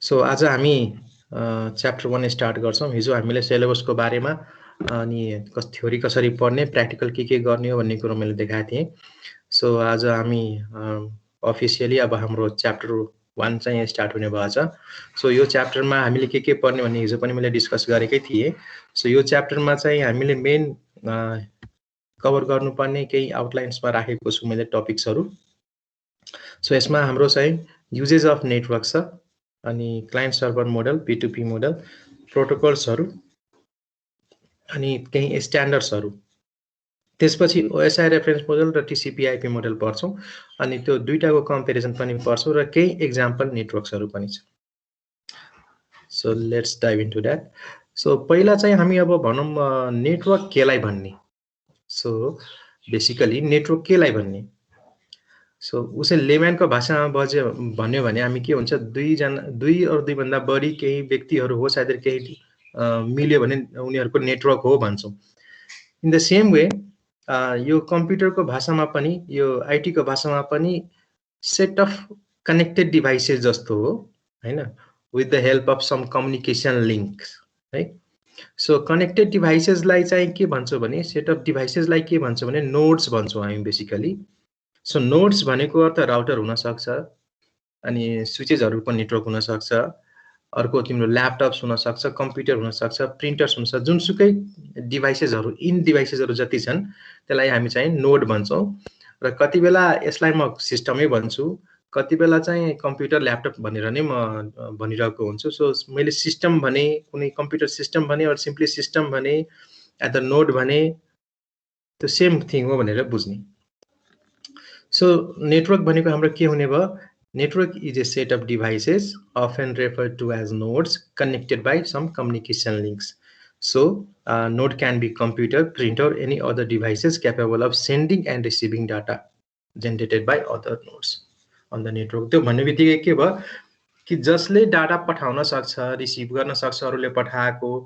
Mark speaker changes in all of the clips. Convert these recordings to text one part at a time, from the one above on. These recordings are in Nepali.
Speaker 1: सो आज हामी च्याप्टर 1 स्टार्ट गर्छौं। हिजो हामीले सिलेबसको बारेमा अनि थ्योरी कसरी पढ्ने, प्र्याक्टिकल के गर्ने हो भन्ने कुरो मैले देखाएको थिएँ। सो आज हामी अफिसियली अब हाम्रो च्याप्टर 1 चाहिँ स्टार्ट हुने भएछ। सो यो च्याप्टरमा हामीले के पढ्ने भन्ने हिजो पनि मैले डिस्कस गरेकै थिएँ। सो यो च्याप्टरमा चाहिँ हामीले मेन कभर गर्नुपर्ने केही आउटलाइन्समा राखेको छु मैले टपिक्सहरू। सो यसमा हाम्रो चाहिँ युजेज अफ नेटवर्क छ, अनि client server model, P2P model, प्रोटोकल्सहरू अनि केही स्ट्यान्डर्ड्सहरू। त्यसपछि OSI रेफरेन्स मोडल र TCP/IP मोडल पढ्छौं, अनि त्यो दुईटाको कम्पेरिजन पनि पढ्छौं र केही एक्जाम्पल नेटवर्क्सहरू पनि छ। So let's dive into that. So पहिला चाहिँ हामी अब भनौं नेटवर्क केलाई भन्ने। सो बेसिकली नेटवर्क केलाई भन्ने, सो उसे लेम्यानको भाषामा भन्यो भने हामी के हुन्छ, दुई और दुईभन्दा बढी केही व्यक्तिहरू हो, सायद केही मिल्यो भने उनीहरूको नेटवर्क हो भन्छौँ। इन द सेम वे यो कम्प्युटरको भाषामा पनि, यो आईटी को भाषामा पनि सेट अफ कनेक्टेड डिभाइसेस जस्तो हो हैन, with the help of some communication links है। सो कनेक्टेड डिभाइसेसलाई चाहिँ के भन्छौँ भने, सेट अफ डिभाइसेसलाई के भन्छौँ भने नोड्स भन्छौँ हामी बेसिकली। सो नोड्स भनेको अर्थ राउटर हुन सक्छ, अनि स्विचेसहरूको नेटवर्क हुन सक्छ, अर्को तिम्रो ल्यापटप्स हुन सक्छ, कम्प्युटर हुन सक्छ, प्रिन्टर्स हुन सक्छ, जुनसुकै डिभाइसेसहरू इन डिभाइसेसहरू जति छन् त्यसलाई हामी चाहिँ नोड भन्छौँ। र कति बेला यसलाई म सिस्टमै भन्छु, कति बेला चाहिँ कम्प्युटर ल्यापटप भनेर नै म भनिरहेको हुन्छु। सो मैले सिस्टम भने, कुनै कम्प्युटर सिस्टम भने, अर सिम्पली सिस्टम भने, एट द नोड भने, त्यो सेम थिङ हो भनेर बुझ्ने। सो नेटवर्क भनेको हाम्रो के हुने भयो? Network is a set of devices, often referred to as nodes, connected by some communication links. So, node can be computer, printer, or any other devices capable of sending and receiving data generated by other nodes on the network. त्यो भन्ने बित्तिकै के भयो कि जसले डाटा पठाउन सक्छ, रिसिभ गर्न सक्छ, अरूले पठाएको,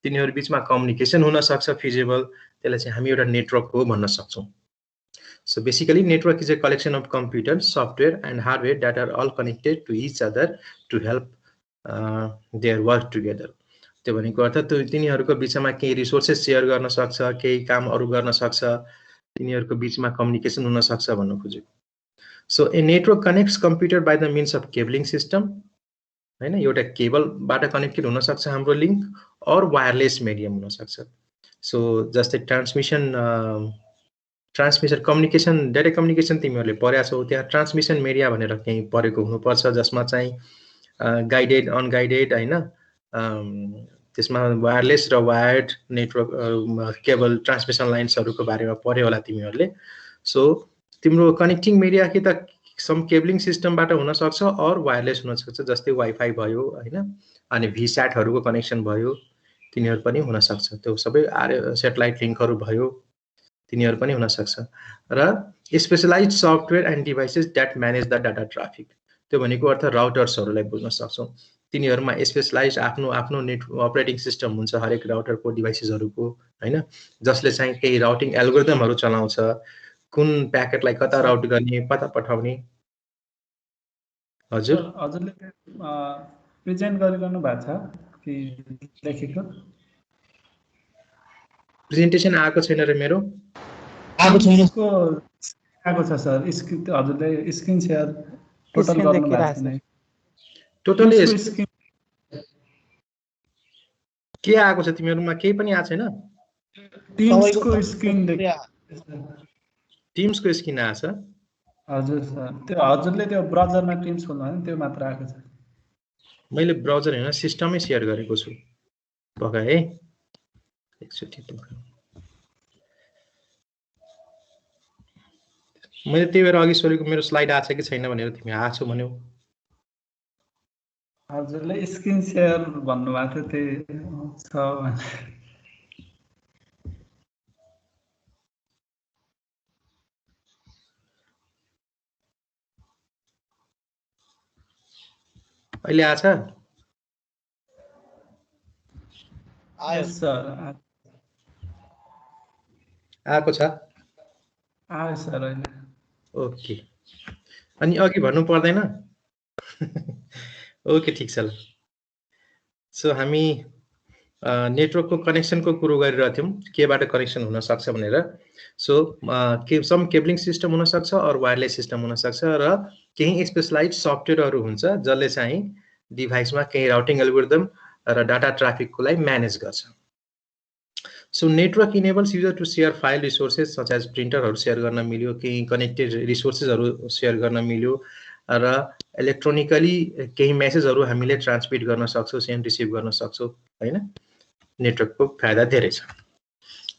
Speaker 1: तिनीहरू बीचमा कम्युनिकेसन हुन सक्छ फिजिबल, त्यसलाई चाहिँ हामी एउटा नेटवर्क हो भन्न सक्छौं। So basically, network is a collection of computers, software, and hardware that are all connected to each other to help their work together. त्यो भनेको अर्थ त्यो तिनीहरूको बीचमा केही रिसोर्सेस शेयर गर्न सक्छ, केही काम अरु गर्न सक्छ, तिनीहरूको बीचमा कम्युनिकेसन हुन सक्छ भन्न खोजेको। So a network connects computer by the means of cabling system, हैन, एउटा केबलबाट कनेक्टेड हुन सक्छ हाम्रो लिंक, और वायरलेस मिडियम हुन सक्छ। सो जस्तै ट्रान्समिसन कम्युनिकेसन, डाटा कम्युनिकेसन तिमीहरूले पढेका छौ, त्यहाँ ट्रान्समिसन मिडिया भनेर केही पढेको हुनुपर्छ, जसमा चाहिँ गाइडेड, अनगाइडेड हैन, त्यसमा वायरलेस र वायर्ड नेटवर्क केबल ट्रान्समिसन लाइन्सहरूको बारेमा पढ्यो होला तिमीहरूले। सो तिम्रो कनेक्टिङ मिडिया कि त सम केबलिङ सिस्टमबाट हुन सक्छ, और वायरलेस हुन सक्छ, जस्तै वाइफाई भयो हैन, अनि भीस्याटहरूको कनेक्सन भयो, तिनीहरू पनि हुन सक्छ। त्यो सबै सेटेलाइट लिङ्कहरू भयो, तिनीहरू पनि हुन सक्छ। र specialised software and devices that manage the data traffic, त्यो भनेको अर्थ राउटर्सहरूलाई बुझ्न सक्छौं। तिनीहरूमा स्पेशलाइज्ड आफ्नो नेट अपरेटिङ सिस्टम हुन्छ हरेक राउटरको, डिभाइसेसहरूको हैन, जसले चाहिँ केही राउटिङ एल्गोरिदमहरू चलाउँछ, कुन प्याकेटलाई कता राउट गर्ने, कता पठाउने। हजुर
Speaker 2: हजुरले प्रेजेन्ट गरिरहनु भएको छ कि लेखेको?
Speaker 1: प्रेजेन्टेसन आएको छैन रे मेरो।
Speaker 2: आएको छैन, यसको आएको छ सर। स्क्रिन हजुरले स्क्रिन शेयर टोटल गर्नु भएको छैन।
Speaker 1: टोटली स्क्रिन के आएको छ तिमीहरुमा? केही पनि आएको छैन?
Speaker 2: टिम्सको स्क्रिन
Speaker 1: टिम्सको स्क्रिन आछ।
Speaker 2: हजुर सर, त्यो हजुरले त्यो ब्राउजरमा टिम्स खोल्नु भने त्यो मात्र आएको छ।
Speaker 1: मैले ब्राउजर हैन, सिस्टमै शेयर गरेको छु। पक्का है, एकचोटी मैले त्यही भएर अघि सोधेको मेरो स्लाइड आछ कि छैन भनेर, तिमी आछ भन्यौ।
Speaker 2: हजुरले स्क्रिन शेयर भन्नुभएको थियो छ भने।
Speaker 1: अहिले आछ?
Speaker 2: आयो सर,
Speaker 1: आएको छ।
Speaker 2: आयो सर अहिले।
Speaker 1: ओके, अनि अघि भन्नु पर्दैन? ओके ठीक छ ल। सो हामी नेटवर्कको कनेक्सनको कुरो गरिरहेको थियौँ, केबाट कनेक्सन हुनसक्छ भनेर। सो सम केबलिङ सिस्टम हुनसक्छ अरू वायरलेस सिस्टम हुनसक्छ र केही स्पेसलाइज सफ्टवेयरहरू हुन्छ जसले चाहिँ डिभाइसमा केही राउटिङ एल्गोरिदम र डाटा ट्राफिकको लागि म्यानेज गर्छ। So network enables user to share file resources such as प्रिन्टरहरू सेयर गर्न मिल्यो, केही कनेक्टेड रिसोर्सेसहरू सेयर गर्न मिल्यो र इलेक्ट्रोनिकली केही मेसेजहरू हामीले ट्रान्समिट गर्न सक्छौँ, सेन्ड रिसिभ गर्न सक्छौँ हैन। नेटवर्कको फाइदा धेरै छ।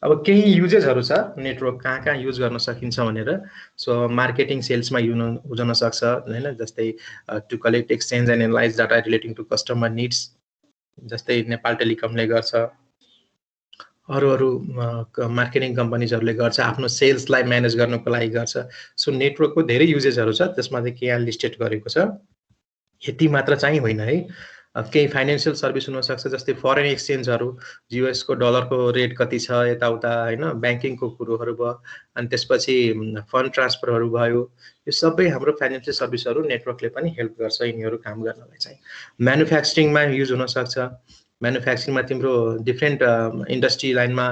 Speaker 1: अब केही युजेसहरू छ नेटवर्क कहाँ कहाँ युज गर्न सकिन्छ भनेर। सो मार्केटिङ सेल्समा युज हुन सक्छ हैन, जस्तै to collect exchange and analyse data relating to customer needs, जस्तै नेपाल टेलिकमले गर्छ, अरू मार्केटिङ कम्पनीजहरूले गर्छ, आफ्नो सेल्सलाई म्यानेज गर्नको लागि गर्छ। सो नेटवर्कको धेरै युजेसहरू छ, त्यसमा चाहिँ के यहाँ लिस्टेड गरेको छ। यति मात्र चाहिँ होइन है, केही फाइनेन्सियल सर्भिस हुनसक्छ जस्तै फरेन एक्सचेन्जहरू, युएसको डलरको रेट कति छ यताउता होइन, ब्याङ्किङको कुरोहरू भयो, अनि त्यसपछि फन्ड ट्रान्सफरहरू भयो। यो सबै हाम्रो फाइनेन्सियल सर्भिसहरू नेटवर्कले पनि हेल्प गर्छ यिनीहरू काम गर्नलाई चाहिँ। म्यानुफ्याक्चरिङमा युज हुनसक्छ, म्यानुफ्याक्चरिङमा तिम्रो डिफ्रेन्ट इन्डस्ट्री लाइनमा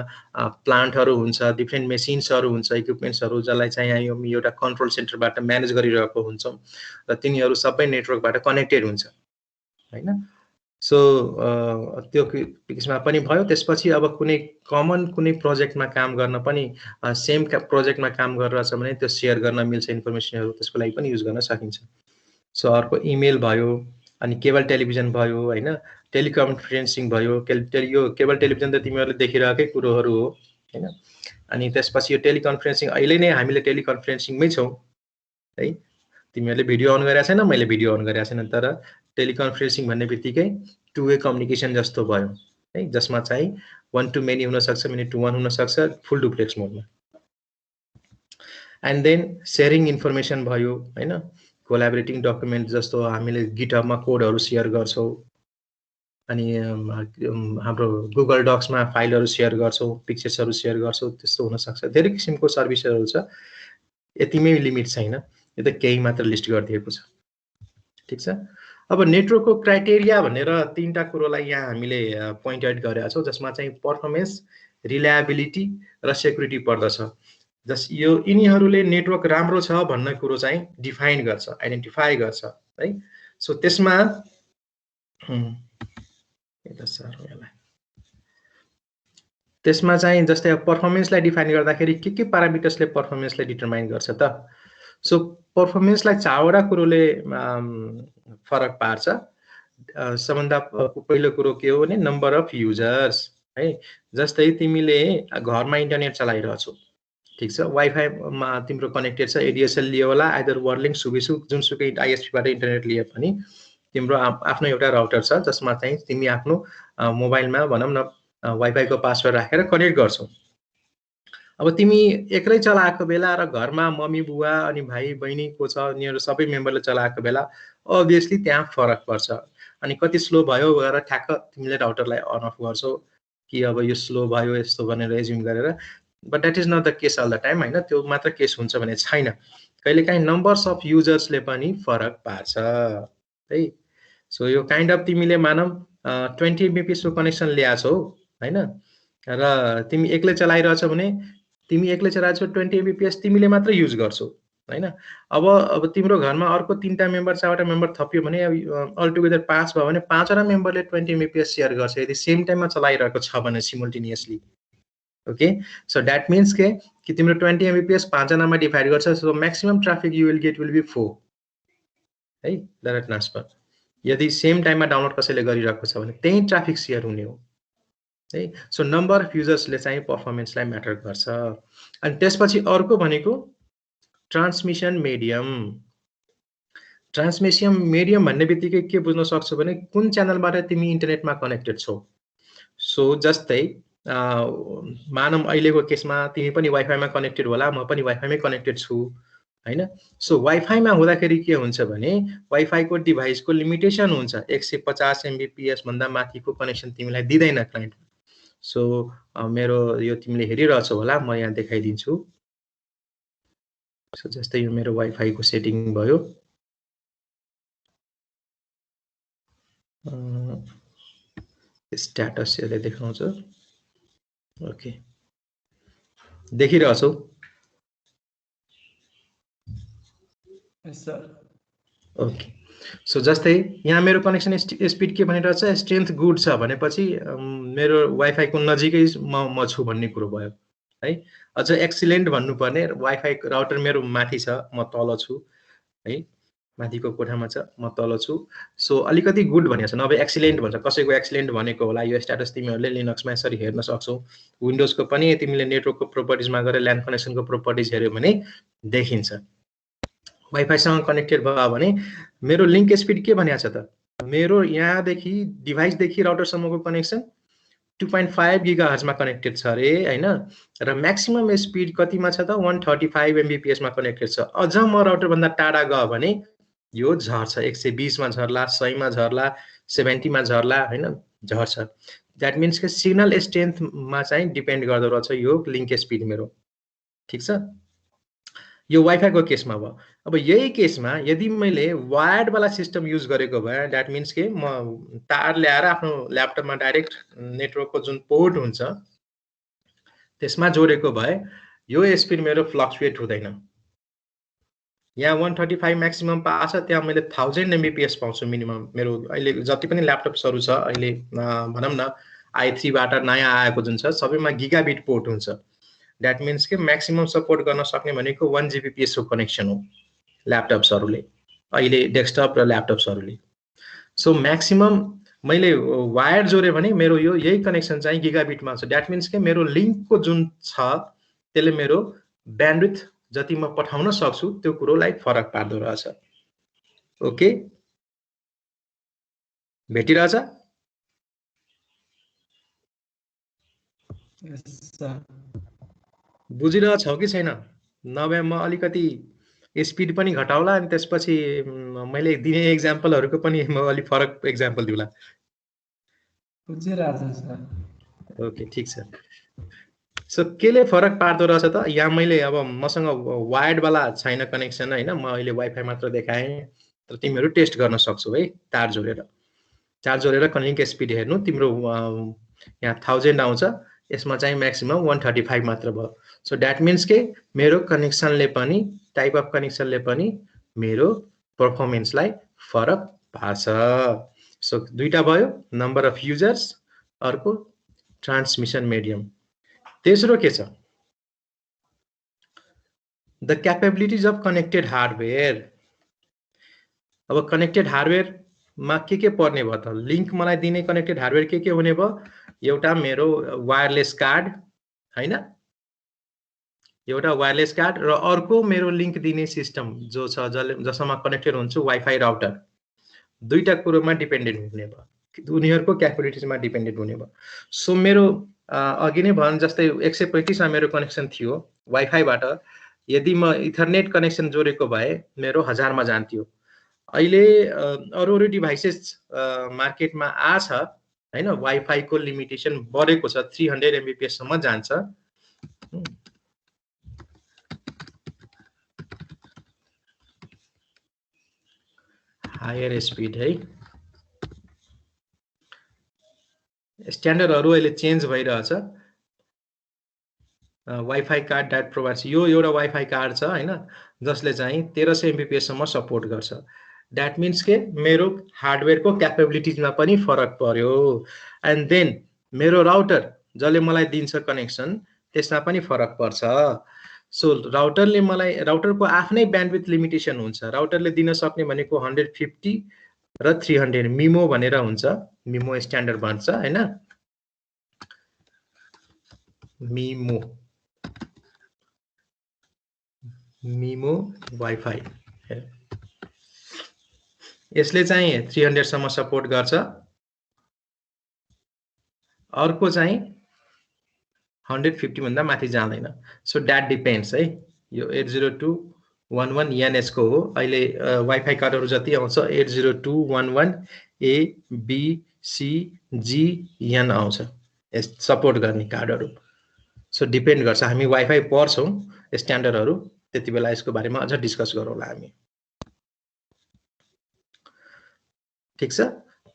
Speaker 1: प्लान्टहरू हुन्छ, डिफ्रेन्ट मेसिन्सहरू हुन्छ, इक्विपमेन्ट्सहरू जसलाई चाहिँ यहाँ एउटा कन्ट्रोल सेन्टरबाट म्यानेज गरिरहेको हुन्छौँ र तिनीहरू सबै नेटवर्कबाट कनेक्टेड हुन्छ हैन। सो त्यो किसिममा पनि भयो। त्यसपछि अब कुनै कमन कुनै प्रोजेक्टमा काम गर्न पनि सेम प्रोजेक्टमा काम गरिरहेछ भने त्यो सेयर गर्न मिल्छ इन्फर्मेसनहरू, त्यसको लागि पनि युज गर्न सकिन्छ। सो अर्को इमेल भयो, अनि केबल टेलिभिजन भयो होइन, टेलिकन्फरेन्सिङ भयो। यो केबल टेलिभिजन त तिमीहरूले देखिरहेकै कुरोहरू हो होइन। अनि त्यसपछि यो टेलिकन्फरेन्सिङ, अहिले नै हामीले टेलिकन्फरेन्सिङमै छौँ है। तिमीहरूले भिडियो अन गरेको छैन, मैले भिडियो अन गरेको छैन, तर टेलिकन्फरेन्सिङ भन्ने बित्तिकै टु वे कम्युनिकेसन जस्तो भयो है, जसमा चाहिँ 1 to many हुनसक्छ, many to 1 हुनसक्छ, फुल डुप्लेक्स मोडमा। एन्ड देन सेयरिङ इन्फर्मेसन भयो होइन, कोलाबोरेटिङ डकुमेन्ट जस्तो हामीले गिटहबमा कोडहरू सेयर गर्छौँ, अनि हाम्रो गुगल डक्समा फाइलहरू सेयर गर्छौँ, पिक्चर्सहरू सेयर गर्छौँ, त्यस्तो हुनसक्छ। धेरै किसिमको सर्भिसहरू छ, यतिमै लिमिट छैन, यो त केही मात्र लिस्ट गरिदिएको छ। ठिक छ। अब नेटवर्कको क्राइटेरिया भनेर 3टा कुरोलाई यहाँ हामीले पोइन्ट आउट गरेका छौँ, जसमा चाहिँ पर्फर्मेन्स, रिलायबिलिटी र सेक्युरिटी पर्दछ। यो यिनीहरूले नेटवर्क राम्रो छ भन्ने कुरो चाहिँ डिफाइन गर्छ, आइडेन्टिफाई गर्छ है। सो त्यसमा त्यसमा चाहिँ जस्तै अब पर्फर्मेन्सलाई डिफाइन गर्दाखेरि के प्यारामिटर्सले पर्फर्मेन्सलाई डिटरमाइन गर्छ त। सो पर्फर्मेन्सलाई 4वटा कुरोले फरक पार्छ। सबभन्दा पहिलो कुरो के हो भने नम्बर अफ युजर्स है। जस्तै तिमीले घरमा इन्टरनेट चलाइरहेछौ, ठिक छ, वाइफाईमा तिम्रो कनेक्टेड छ, एडिएसएल लियो होला, आइदर वर्लिङ जुनसुकै आइएसपीबाट इन्टरनेट लिए पनि तिम्रो आफ्नो एउटा राउटर छ जसमा चाहिँ तिमी आफ्नो मोबाइलमा भनौँ न वाइफाईको पासवर्ड राखेर कनेक्ट गर्छौ। अब तिमी एक्लै चलाएको बेला र घरमा मम्मी बुवा अनि भाइ बहिनी को छ, उनीहरू सबै मेम्बरले चलाएको बेला अभियसली त्यहाँ फरक पर्छ। अनि कति स्लो भयो भनेर ठ्याक्क तिमीले राउटरलाई अन अफ गर्छौ कि अब यो स्लो भयो यस्तो भनेर एज्युम गरेर, but that is not the case all the time होइन। त्यो मात्र केस हुन्छ भने छैन, कहिलेकाहीँ नम्बर्स अफ युजर्सले पनि फरक पार्छ है। सो यो काइन्ड अफ तिमीले मानौ 20 Mbps को कनेक्सन ल्याछौ हैन, र तिमी एक्लै चलाइरहेछौ भने तिमी एक्लै चलाइरहेछौ 20 Mbps तिमीले मात्र युज गर्छौ हैन। अब तिम्रो घरमा अर्को 3टा मेम्बर 4वटा मेम्बर थपियो भने अल टुगेदर 5 भयो भने 5वटा मेम्बरले 20 Mbps सेयर गर्छ यदि सेम टाइममा चलाइरहेको छ भने simultaneously. Okay, so that means कि तिम्रो 20 Mbps 5 जनामा डिभाइड गर्छ। So maximum traffic you will get will be 4 है, डाटा ट्रान्सफर। यदि सेम टाइममा डाउनलोड कसैले गरिरहेको छ भने त्यही ट्राफिक सेयर हुने हो है। सो नम्बर अफ युजर्सले चाहिँ पर्फर्मेन्सलाई म्याटर गर्छ। अनि त्यसपछि अर्को भनेको ट्रान्समिसन मिडियम। ट्रान्समिसन मिडियम भन्ने बित्तिकै के बुझ्न सक्छौ भने कुन च्यानलबाट तिमी इन्टरनेटमा कनेक्टेड छौ। सो जस्तै मानौँ अहिलेको केसमा तिमी पनि वाइफाईमा कनेक्टेड होला, म पनि वाइफाईमै कनेक्टेड छु हैन। सो वाइफाईमा हुँदाखेरि के हुन्छ भने वाइफाईको डिभाइसको लिमिटेसन हुन्छ, 150 Mbps भन्दा माथिको कनेक्सन तिमीलाई दिँदैन क्लाइन्ट। सो मेरो यो तिमीले हेरिरहेछौ होला, म यहाँ देखाइदिन्छु। सो जस्तै यो मेरो वाइफाईको सेटिङ भयो। स्ट्याटस यसले देखाउँछ। ओके, देखिरहेछौ?
Speaker 2: यस सर।
Speaker 1: ओके, सो जस्तै यहाँ मेरो कनेक्सन स्पिड के भनेर छ, स्ट्रेन्थ गुड छ भनेपछि मेरो वाइफाई को नजिकै म छु भन्ने कुरो भयो है। अझ एक्सिलेन्ट भन्नुपर्ने, वाइफाई राउटर मेरो माथि छ, म तल छु है, माथिको कोठामा छ, म तल छु। सो अलिकति गुड भनेको छ, नभए एक्सिलेन्ट भन्छ। कसैको एक्सिलेन्ट भनेको होला, यो स्ट्याटस तिमीहरूले लिनक्समा यसरी हेर्न सक्छौ। विन्डोजको पनि तिमीले नेटवर्कको प्रोपर्टिजमा गएर ल्यान्ड कनेक्सनको प्रोपर्टिज हेऱ्यो भने देखिन्छ। वाइफाईसँग कनेक्टेड भयो भने मेरो लिङ्क स्पिड के भनेको छ त, मेरो यहाँदेखि डिभाइसदेखि राउटरसम्मको कनेक्सन 2.5 गिगाहर्जमा कनेक्टेड छ अरे हैन, र म्याक्सिमम स्पिड कतिमा छ त 135 mbps मा कनेक्टेड छ। अझ म राउटरभन्दा टाढा गयो भने यो झर्छ, 120 मा झर्ला, 100 मा झर्ला, 70 मा झर्ला हैन, झर्छ। द्याट मिन्स कि सिग्नल स्ट्रेन्थमा चाहिँ डिपेन्ड गर्दो रहेछ यो लिङ्क स्पिड मेरो। ठिक छ, यो वाइफाई को केसमा भयो। अब यही केसमा यदि मैले वायर्ड वाला सिस्टम युज गरेको भए, द्याट मिन्स के म तार ल्याएर आफ्नो ल्यापटपमा डाइरेक्ट नेटवर्कको जुन पोर्ट हुन्छ त्यसमा जोडेको भए यो स्पिड मेरो फ्लक्चुएट हुँदैन। यहाँ 135 म्याक्सिमम पाएको छ, त्यहाँ मैले 1000 mbps पाउँछु मिनिमम। मेरो अहिले जति पनि ल्यापटप्सहरू छ अहिले भनौँ न i3 बाट नयाँ आएको जुन छ सबैमा गिगाबिट पोर्ट हुन्छ। द्याट मिन्स के म्याक्सिमम सपोर्ट गर्न सक्ने भनेको 1 Gbps को कनेक्सन हो ल्यापटप्सहरूले, अहिले डेस्कटप र ल्यापटप्सहरूले। सो म्याक्सिमम मैले वायर जोड्यो भने मेरो यो यही कनेक्सन चाहिँ गिगाबिटमा छ। द्याट मिन्स के मेरो लिङ्कको जुन छ त्यसले मेरो ब्यान्डविड्थ जति म पठाउन सक्छु त्यो कुरोलाई फरक पार्दो रहेछ। ओके, भेटिरहेछ? बुझिरहेछौ कि छैन? नभए म अलिकति स्पिड पनि घटाउला अनि त्यसपछि मैले दिने एक्जाम्पलहरूको पनि म अलि फरक एक्जाम्पल दिउला।
Speaker 2: बुझिरहेछ सर।
Speaker 1: ओके, ठिक छ। सो केले फरक पार्दो रहेछ त? यहाँ मैले अब मसँग वायर्ड वाला छैन कनेक्सन हैन, म अहिले वाइफाई मात्र देखाएँ, तर तिमीहरू टेस्ट गर्न सक्छौ है। तार जोडेर लिङ्क स्पिड हेर्नु, तिम्रो यहाँ 1000 आउँछ, यसमा चाहिँ म्याक्सिमम 135 मात्र भयो। सो द्याट मिन्स के मेरो कनेक्सनले पनि, टाइप अफ कनेक्सनले पनि मेरो पर्फर्मेन्सलाई फरक पार्छ। सो दुईटा भयो, नम्बर अफ युजर्स, अर्को ट्रान्समिसन मिडियम। तेस्रो के छ? The capabilities of connected hardware. अब कनेक्टेड हार्डवेयरमा के पर्ने भयो त? लिङ्क मलाई दिने कनेक्टेड हार्डवेयर के हुने भयो? एउटा मेरो वायरलेस कार्ड हैन, एउटा वायरलेस कार्ड र अर्को मेरो लिङ्क दिने सिस्टम जो छ जसमा कनेक्टेड हुन्छु वाइफाई राउटर। दुईटा कुरोमा डिपेन्डेन्ट हुने भयो, उनीहरूको क्यापेबिलिटिजमा डिपेन्डेन्ट हुने भयो। सो मेरो अघि नै भन जस्तै 135 मा मेरो कनेक्सन थियो वाइफाईबाट, यदि म इथरनेट कनेक्सन जोडेको भए मेरो 1000 मा जान्थ्यो। अहिले अरू डिभाइसेस मार्केटमा आछ हैन, वाइफाई को लिमिटेसन बढेको छ, 300 mbps सम्म जान्छ। हायर स्पिड है, स्ट्यान्डर्डहरू अहिले चेन्ज भइरहेछ। वाइफाई कार्ड द्याट प्रोभाइड्स, यो एउटा वाइफाई कार्ड छ हैन, जसले चाहिँ 1300 mbps सम्म सपोर्ट गर्छ। द्याट मिन्स के मेरो हार्डवेयरको क्यापेबिलिटिजमा पनि फरक पर्यो। एन्ड देन मेरो राउटर जसले मलाई दिन्छ कनेक्सन त्यसमा पनि फरक पर्छ। सो राउटरले मलाई, राउटरको आफ्नै ब्यान्डविड्थ लिमिटेसन हुन्छ। राउटरले दिन सक्ने भनेको 150 र 300 मिमो भनेर हुन्छ, मिमो स्ट्यान्डर्ड भन्छ हैन, मिमो वाइफाई। यसले चाहिँ 300 सम्म सपोर्ट गर्छ, अर्को चाहिँ 150 भन्दा माथि जाँदैन। सो द्याट डिपेन्ड्स है। यो 802.11 NS को हो। अहिले वाइफाई कार्डहरू जति आउँछ 802.11 A B C G N आउँछ सपोर्ट गर्ने कार्डहरू। सो डिपेन्ड गर्छ, हामी वाइफाई पढ्छौँ स्ट्यान्डर्डहरू, त्यति बेला यसको बारेमा अझ डिस्कस गरौँला हामी। ठिक छ,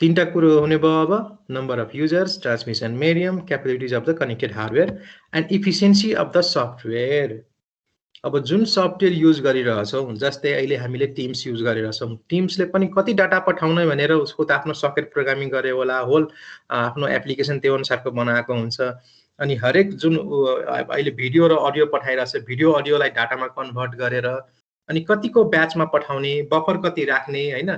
Speaker 1: तीनटा कुरो हुने भयो अब number of users, transmission medium, capabilities of the connected hardware and efficiency of the software. अब जुन सफ्टवेयर युज गरिरहेछौँ, जस्तै अहिले हामीले टिम्स युज गरिरहेछौँ, टिम्सले पनि कति डाटा पठाउने भनेर उसको त आफ्नो सकेट प्रोग्रामिङ गरे होला, होल आफ्नो एप्लिकेसन त्यो अनुसारको बनाएको हुन्छ। अनि हरेक जुन अहिले भिडियो र अडियो पठाइरहेछ, भिडियो अडियोलाई डाटामा कन्भर्ट गरेर अनि कतिको ब्याचमा पठाउने, बफर कति राख्ने, होइन,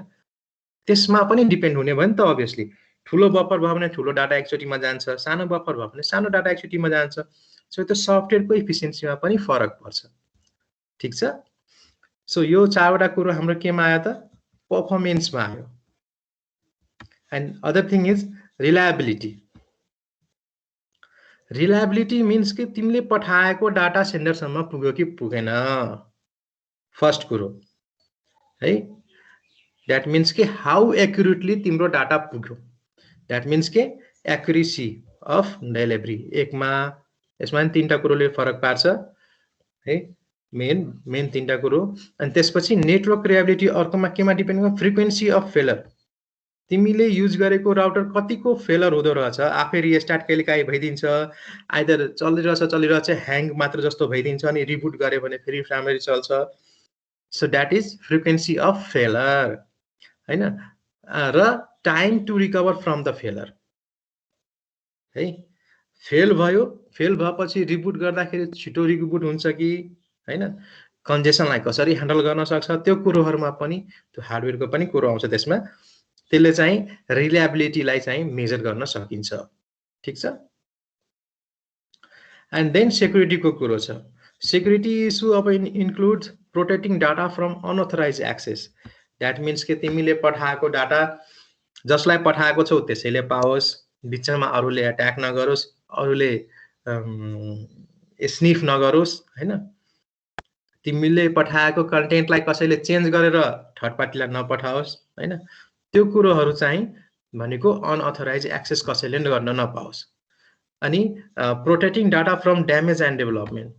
Speaker 1: त्यसमा पनि डिपेन्ड हुने भयो नि त। अभियसली ठुलो बफर भयो भने ठुलो डाटा एकचोटिमा जान्छ, सानो बफर भयो भने सानो डाटा एकचोटिमा जान्छ। सो त्यो सफ्टवेयरको इफिसियन्सीमा पनि फरक पर्छ। ठीक छ। सो यो चारवटा कुरो हाम्रो केमा आयो त? पर्फर्मेन्समा आयो। And other thing is reliability. Reliability means कि तिमीले पठाएको डाटा सेन्डरसम्म पुग्यो कि पुगेन, फर्स्ट कुरो है। द्याट मिन्स कि हाउ एक्युरेटली तिम्रो डाटा पुग्यो, द्याट मिन्स कि एक्युरेसी अफ डेलिभरी। यसमा तीनटा कुरोले फरक पार्छ है, मेन तीनटा कुरो। अनि त्यसपछि नेटवर्क रिलायबिलिटी अर्कोमा केमा डिपेन्ड गर्छ? Frequency of failure. तिमीले युज गरेको राउटर कतिको फेलर हुँदो रहेछ, आफै रिस्टार्ट कहिलेकाहीँ भइदिन्छ, आइदर चलिरहेछ ह्याङ मात्र जस्तो भइदिन्छ, अनि रिबुट गऱ्यो भने फेरि राम्ररी चल्छ। So that is frequency of failure, हैन। र time to recover from the failure है। फेल भयो, फेल भएपछि रिबुट गर्दाखेरि छिटो रिबुट हुन्छ कि हैन, कन्जेसनलाई कसरी ह्यान्डल गर्न सक्छ, त्यो कुरोहरुमा पनि त्यो हार्डवेयरको पनि कुरो आउँछ त्यसमा। त्यसले चाहिँ रिलायबिलिटीलाई चाहिँ मेजर गर्न सकिन्छ। ठीक छ। एन्ड देन सेक्युरिटीको कुरो छ। सेक्युरिटी इस्यु अब includes protecting data from unauthorized access. That means कि तिमीले पठाएको डाटा जसलाई पठाएको छौ त्यसैले पाओस्, बिचमा अरूले एट्याक नगरोस्, अरूले स्निफ नगरोस्, हैन। तिमीले पठाएको कन्टेन्टलाई कसैले चेन्ज गरेर थर्ड पार्टीलाई नपठाओस्, हैन। त्यो कुरोहरु चाहिँ भनेको अनअथराइज एक्सेस कसैले गर्न नपाओस्। अनि protecting data from damage and development.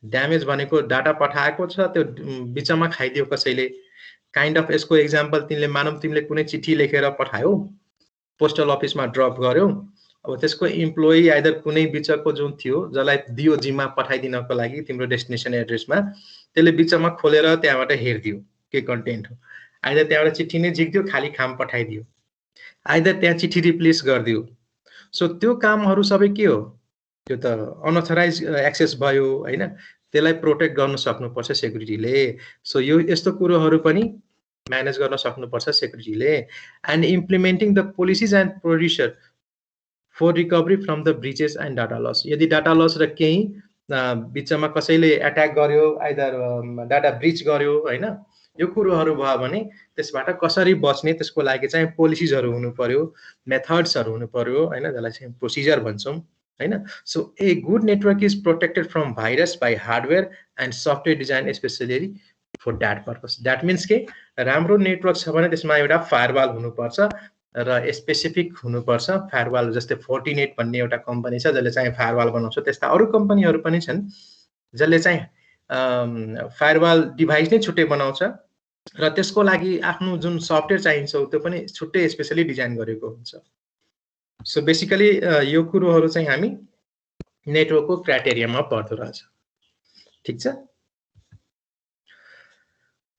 Speaker 1: Damage भनेको डाटा पठाएको छ, त्यो बिचमा खाइदियो कसैले, काइन्ड अफ। यसको एक्जाम्पल तिमीले मानौ तिमीले कुनै चिठी लेखेर पठायौ, पोस्टल अफिसमा ड्रप गर्यौ, अब त्यसको इम्प्लोइ आइदर कुनै बिचको जुन थियो जसलाई दियो जिम्मा पठाइदिनको लागि तिम्रो डेस्टिनेसन एड्रेसमा, त्यसले बिचमा खोलेर त्यहाँबाट हेर्दियो के कन्टेन्ट हो, आइदर त्यहाँबाट चिठी नै झिक्दियो, खाली खाम पठाइदियो, आइदर त्यहाँ चिठी रिप्लेस गरिदियो। सो त्यो कामहरु सबै के हो? त्यो त अनअथराइज एक्सेस भयो, हैन। त्यसलाई प्रोटेक्ट गर्न सक्नुपर्छ सेक्युरिटीले। सो यो यस्तो कुरोहरु पनि म्यानेज गर्न सक्नुपर्छ सेक्युरिटीले। And implementing the policies and producer for recovery from the breaches and data loss. यदि डाटा लस र केही बिचमा कसैले एट्याक गर्यो, आइदर डाटा ब्रिच गर्यो, हैन, यो कुरोहरु भयो भने त्यसबाट कसरी बच्ने, त्यसको लागि चाहिँ पोलिसिजहरु हुनु पर्यो, मेथड्सहरु हुनु पर्यो, हैन, जसलाई चाहिँ प्रोसिजर भन्छौं, हैन। So a good network is protected from virus by hardware and software design specially for that purpose. That means के राम्रो नेटवर्क छ भने त्यसमा एउटा फायरवाल हुनुपर्छ र स्पेसिफिक हुनुपर्छ। फायरवाल जस्तै फोर्टिनेट भन्ने एउटा कम्पनी छ जसले चाहिँ फायरवाल बनाउँछ, त्यस्ता अरु कम्पनीहरु पनि छन् जसले चाहिँ फायरवाल डिभाइस नै छुट्टै बनाउँछ र त्यसको लागि आफ्नो जुन सफ्टवेयर चाहिन्छ त्यो पनि छुट्टै स्पेशली डिजाइन गरेको हुन्छ। सो बेसिकली यो कुरोहरु चाहिँ हामी नेटवर्कको क्राइटेरियामा पर्दो रहेछ। ठीक छ।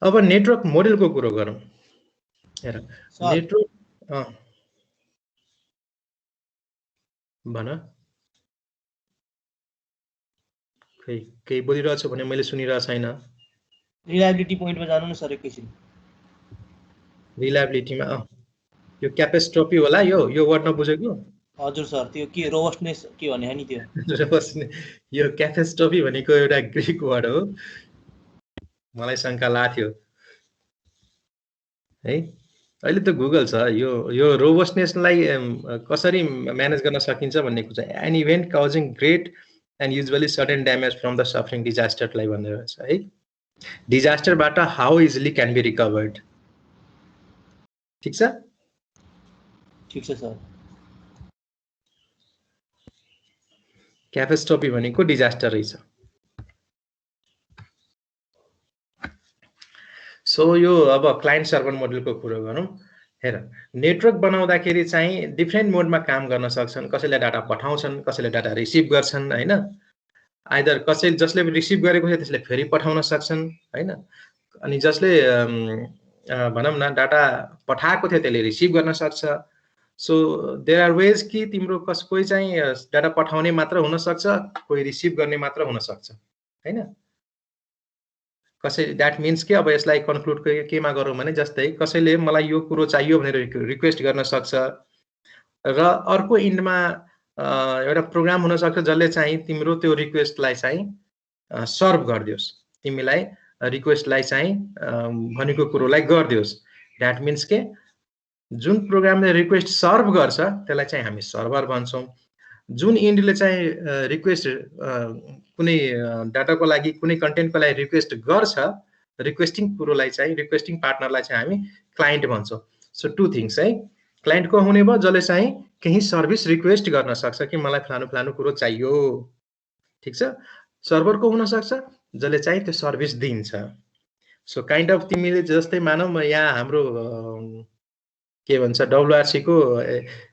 Speaker 1: अब नेटवर्क मोडेलको कुरो गरौँ। हेर, नेटवर्क भन, खै केही बोलिरहेछ भने मैले सुनिरहेको छैन।
Speaker 3: रिलायबिलिटी पोइन्टमा जानु न सर एकैछिन।
Speaker 1: रिलायबिलिटीमा यो क्यापेसिटी होला, यो वर्ड नबुझेको?
Speaker 3: हजुर सर, त्यो के रोबस्टनेस के भने नि त्यो?
Speaker 1: यो क्यापेसिटी भनेको एउटा ग्रीक वर्ड हो, मलाई शंका लाग्थ्यो है। अहिले त गुगल छ, यो रोबस्टनेसलाई कसरी म्यानेज गर्न सकिन्छ भन्ने कुरा छ। An event causing great and usually sudden damage from the suffering डिजास्टरलाई भन्ने रहेछ है। डिजास्टरबाट how easily can be recovered. ठीक छ।
Speaker 3: ठीक छ सर।
Speaker 1: क्यापेसिटी भनेको डिजास्टर रहेछ। सो यो अब क्लाइन्ट सर्भर मोडेलको कुरो गरौँ। हेर नेटवर्क बनाउँदाखेरि चाहिँ डिफ्रेन्ट मोडमा काम गर्न सक्छन्, कसैले डाटा पठाउँछन्, कसैले डाटा रिसिभ गर्छन् हैन, आइदर कसैले जसले रिसिभ गरेको छ त्यसले फेरि पठाउन सक्छन् हैन, अनि जसले भनौँ न डाटा पठाएको थियो त्यसले रिसिभ गर्न सक्छ। सो देयर आर वेज कि तिम्रो कोही चाहिँ डाटा पठाउने मात्र हुन सक्छ, कोही रिसिभ गर्ने मात्र हुन सक्छ हैन। कसै द्याट मिन्स कि अब यसलाई कन्क्लुड केमा गरौँ भने जस्तै कसैले मलाई यो कुरो चाहियो भनेर रिक्वेस्ट गर्न सक्छ र अर्को इन्डमा एउटा प्रोग्राम हुन सक्छ जसले चाहिँ तिम्रो त्यो रिक्वेस्टलाई चाहिँ सर्भ गरिदियोस्, तिमीलाई रिक्वेस्टलाई चाहिँ भनेको कुरोलाई गरिदियोस्। द्याट मिन्स के जुन प्रोग्रामले रिक्वेस्ट सर्भ गर्छ त्यसलाई चाहिँ हामी सर्भर भन्छौँ, जुन इन्डले चाहिँ रिक्वेस्ट कुनै डाटाको लागि कुनै कन्टेन्टको लागि रिक्वेस्ट गर्छ, रिक्वेस्टिङ कुरोलाई चाहिँ रिक्वेस्टिङ पार्टनरलाई चाहिँ हामी क्लाइन्ट भन्छौँ। सो टु थिङ्स है, क्लाइन्टको हुने भयो जसले चाहिँ केही सर्भिस रिक्वेस्ट गर्न सक्छ कि मलाई फलानु कुरो चाहियो, ठिक छ। सर्भरको हुन सक्छ जसले चाहिँ त्यो सर्भिस दिन्छ। सो काइन्ड अफ तिमीले जस्तै मानौ यहाँ हाम्रो के भन्छ WRC को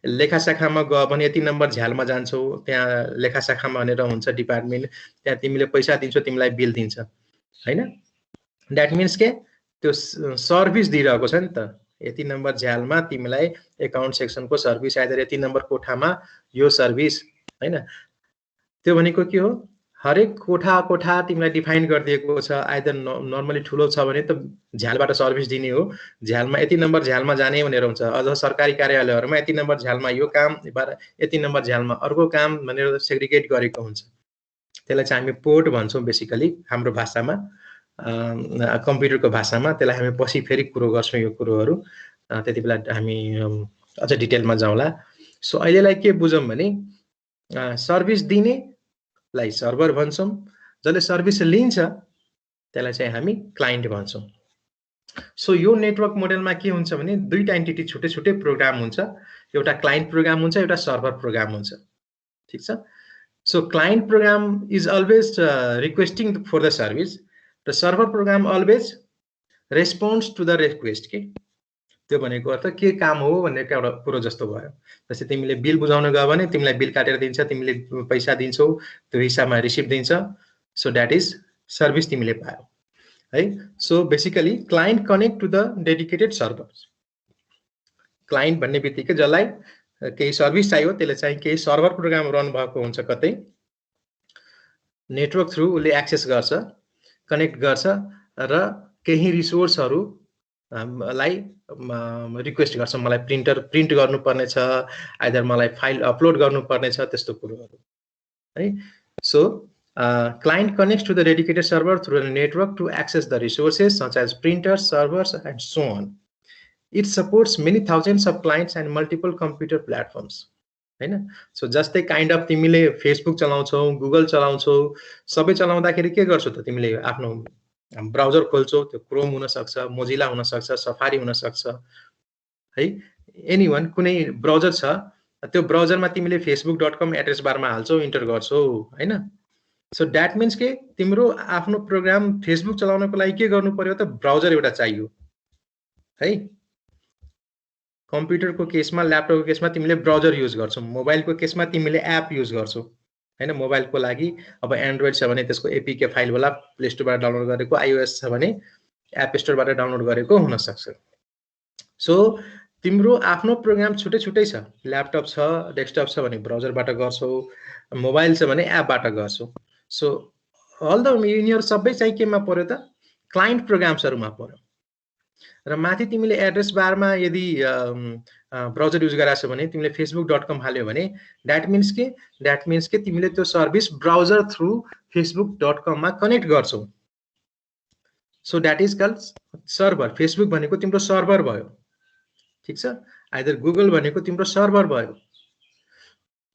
Speaker 1: लेखा शाखामा गयो भने यति नम्बर झ्यालमा जान्छौ, त्यहाँ लेखा शाखामा भनेर हुन्छ डिपार्टमेन्ट, त्यहाँ तिमीले पैसा दिन्छौ, तिमीलाई बिल दिन्छ हैन। द्याट मिन्स के त्यो सर्भिस दिइरहेको छ नि त, यति नम्बर झ्यालमा तिमीलाई एकाउन्ट सेक्सनको सर्भिस, आइदर यति नम्बर कोठामा यो सर्भिस हैन। त्यो भनेको के हो, हरेक कोठा तिमीलाई डिफाइन गरिदिएको छ। आइदर नर्मली ठुलो छ भने त झ्यालबाट सर्भिस दिने हो, झ्यालमा यति नम्बर झ्यालमा जाने भनेर हुन्छ। अझ सरकारी कार्यालयहरूमा यति नम्बर झ्यालमा यो काम, यति नम्बर झ्यालमा अर्को काम भनेर सेग्रिगेट गरेको हुन्छ। त्यसलाई चाहिँ हामी पोर्ट भन्छौँ बेसिकली हाम्रो भाषामा, कम्प्युटरको भाषामा। त्यसलाई हामी पछि फेरि कुरो गर्छौँ यो कुरोहरू, त्यति बेला हामी अझ डिटेलमा जाउँला। सो अहिलेलाई के बुझौँ भने सर्भिस दिनेलाई सर्भर भन्छौँ, जसले सर्भिस लिन्छ त्यसलाई चाहिँ हामी क्लाइन्ट भन्छौँ। सो यो नेटवर्क मोडेलमा के हुन्छ भने दुईटा एन्टिटी छुट्टै छुट्टै प्रोग्राम हुन्छ, एउटा क्लाइन्ट प्रोग्राम हुन्छ, एउटा सर्भर प्रोग्राम हुन्छ, ठिक छ। So client program is always requesting for the service, र server program always responds to the request. के त्यो भनेको अर्थ के काम हो भन्ने एउटा कुरो जस्तो भयो। जस्तै तिमीले बिल बुझाउन गयो भने तिमीलाई बिल काटेर दिन्छ, तिमीले पैसा दिन्छौ, त्यो हिसाबमा रिसिभ दिन्छ। सो द्याट इज सर्भिस तिमीले पायो है। So basically client connect to the dedicated server. Client भन्ने बित्तिकै जसलाई केही सर्भिस चाहियो त्यसले चाहिँ केही सर्भर प्रोग्राम रन भएको हुन्छ कतै, नेटवर्क थ्रु उसले एक्सेस गर्छ, कनेक्ट गर्छ र केही रिसोर्सहरू लाई रिक्वेस्ट गर्छ, मलाई प्रिन्ट गर्नुपर्ने छ, आइदर मलाई फाइल अपलोड गर्नुपर्ने छ, त्यस्तो कुरोहरू है। So client connects to the dedicated server through a network to access the resources such as printers, servers, and so on. It supports many thousands of clients and multiple computer platforms. हैन। सो जस्तै काइन्ड अफ तिमीले फेसबुक चलाउँछौ, गुगल चलाउँछौ, सबै चलाउँदाखेरि के गर्छौ त, तिमीले आफ्नो ब्राउजर खोल्छौ, त्यो क्रोम हुन सक्छ, मोजिला हुन सक्छ, सफारी हुन सक्छ है, एनीवन कुनै ब्राउजर छ, त्यो ब्राउजरमा तिमीले facebook.com एड्रेस बारमा हाल्छौ, इन्टर गर्छौ हैन। सो द्याट मिन्स के तिम्रो आफ्नो प्रोग्राम फेसबुक चलाउनको लागि के गर्नु पर्यो त, ब्राउजर एउटा चाहियो है। कम्प्युटरको केसमा, ल्यापटपको केसमा तिमीले ब्राउजर युज गर्छौ, मोबाइलको केसमा तिमीले एप युज गर्छौ हैन। मोबाइलको लागि अब एन्ड्रोइड छ भने त्यसको एपीके फाइल होला, प्ले स्टोरबाट डाउनलोड गरेको, आइओएस छ भने एप स्टोरबाट डाउनलोड गरेको हुन सक्छ। सो तिम्रो आफ्नो प्रोग्राम छुट्टै छुट्टै छ, ल्यापटप छ, डेस्कटप छ भने ब्राउजरबाट गर्छौ, मोबाइल छ भने एपबाट गर्छौ। सो अल द यिनीहरू सबै चाहिँ केमा पर्यो त, क्लाइन्ट प्रोग्राम्सहरूमा पर्यो। र माथि तिमीले एड्रेस बारमा यदि ब्राउजर युज गराछौ भने, तिमीले facebook.com हाल्यो भने द्याट मिन्स के तिमीले त्यो सर्भिस ब्राउजर थ्रु facebook.com मा कनेक्ट गर्छौ। So that is called server. Facebook भनेको तिम्रो सर्भर भयो, ठिक छ, आइदर गुगल भनेको तिम्रो सर्भर भयो।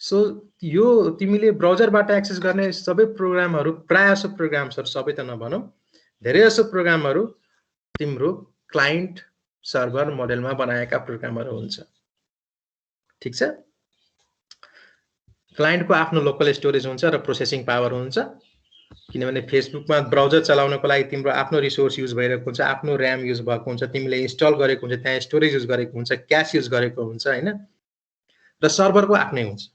Speaker 1: सो यो तिमीले ब्राउजरबाट एक्सेस गर्ने सबै प्रोग्रामहरू, प्राय जसो प्रोग्राम्सहरू, सबै त नभनौँ, धेरै जसो प्रोग्रामहरू तिम्रो क्लाइन्ट सर्भर मोडेलमा बनाएका प्रोग्रामहरू हुन्छ, ठिक छ। क्लाइन्टको आफ्नो लोकल स्टोरेज हुन्छ र प्रोसेसिङ पावर हुन्छ, किनभने फेसबुकमा ब्राउजर चलाउनको लागि तिम्रो आफ्नो रिसोर्स युज भइरहेको हुन्छ, आफ्नो ऱ्याम युज भएको हुन्छ, तिमीले इन्स्टल गरेको हुन्छ, त्यहाँ स्टोरेज युज गरेको हुन्छ, क्याश युज गरेको हुन्छ हैन, र सर्भरको आफ्नै हुन्छ।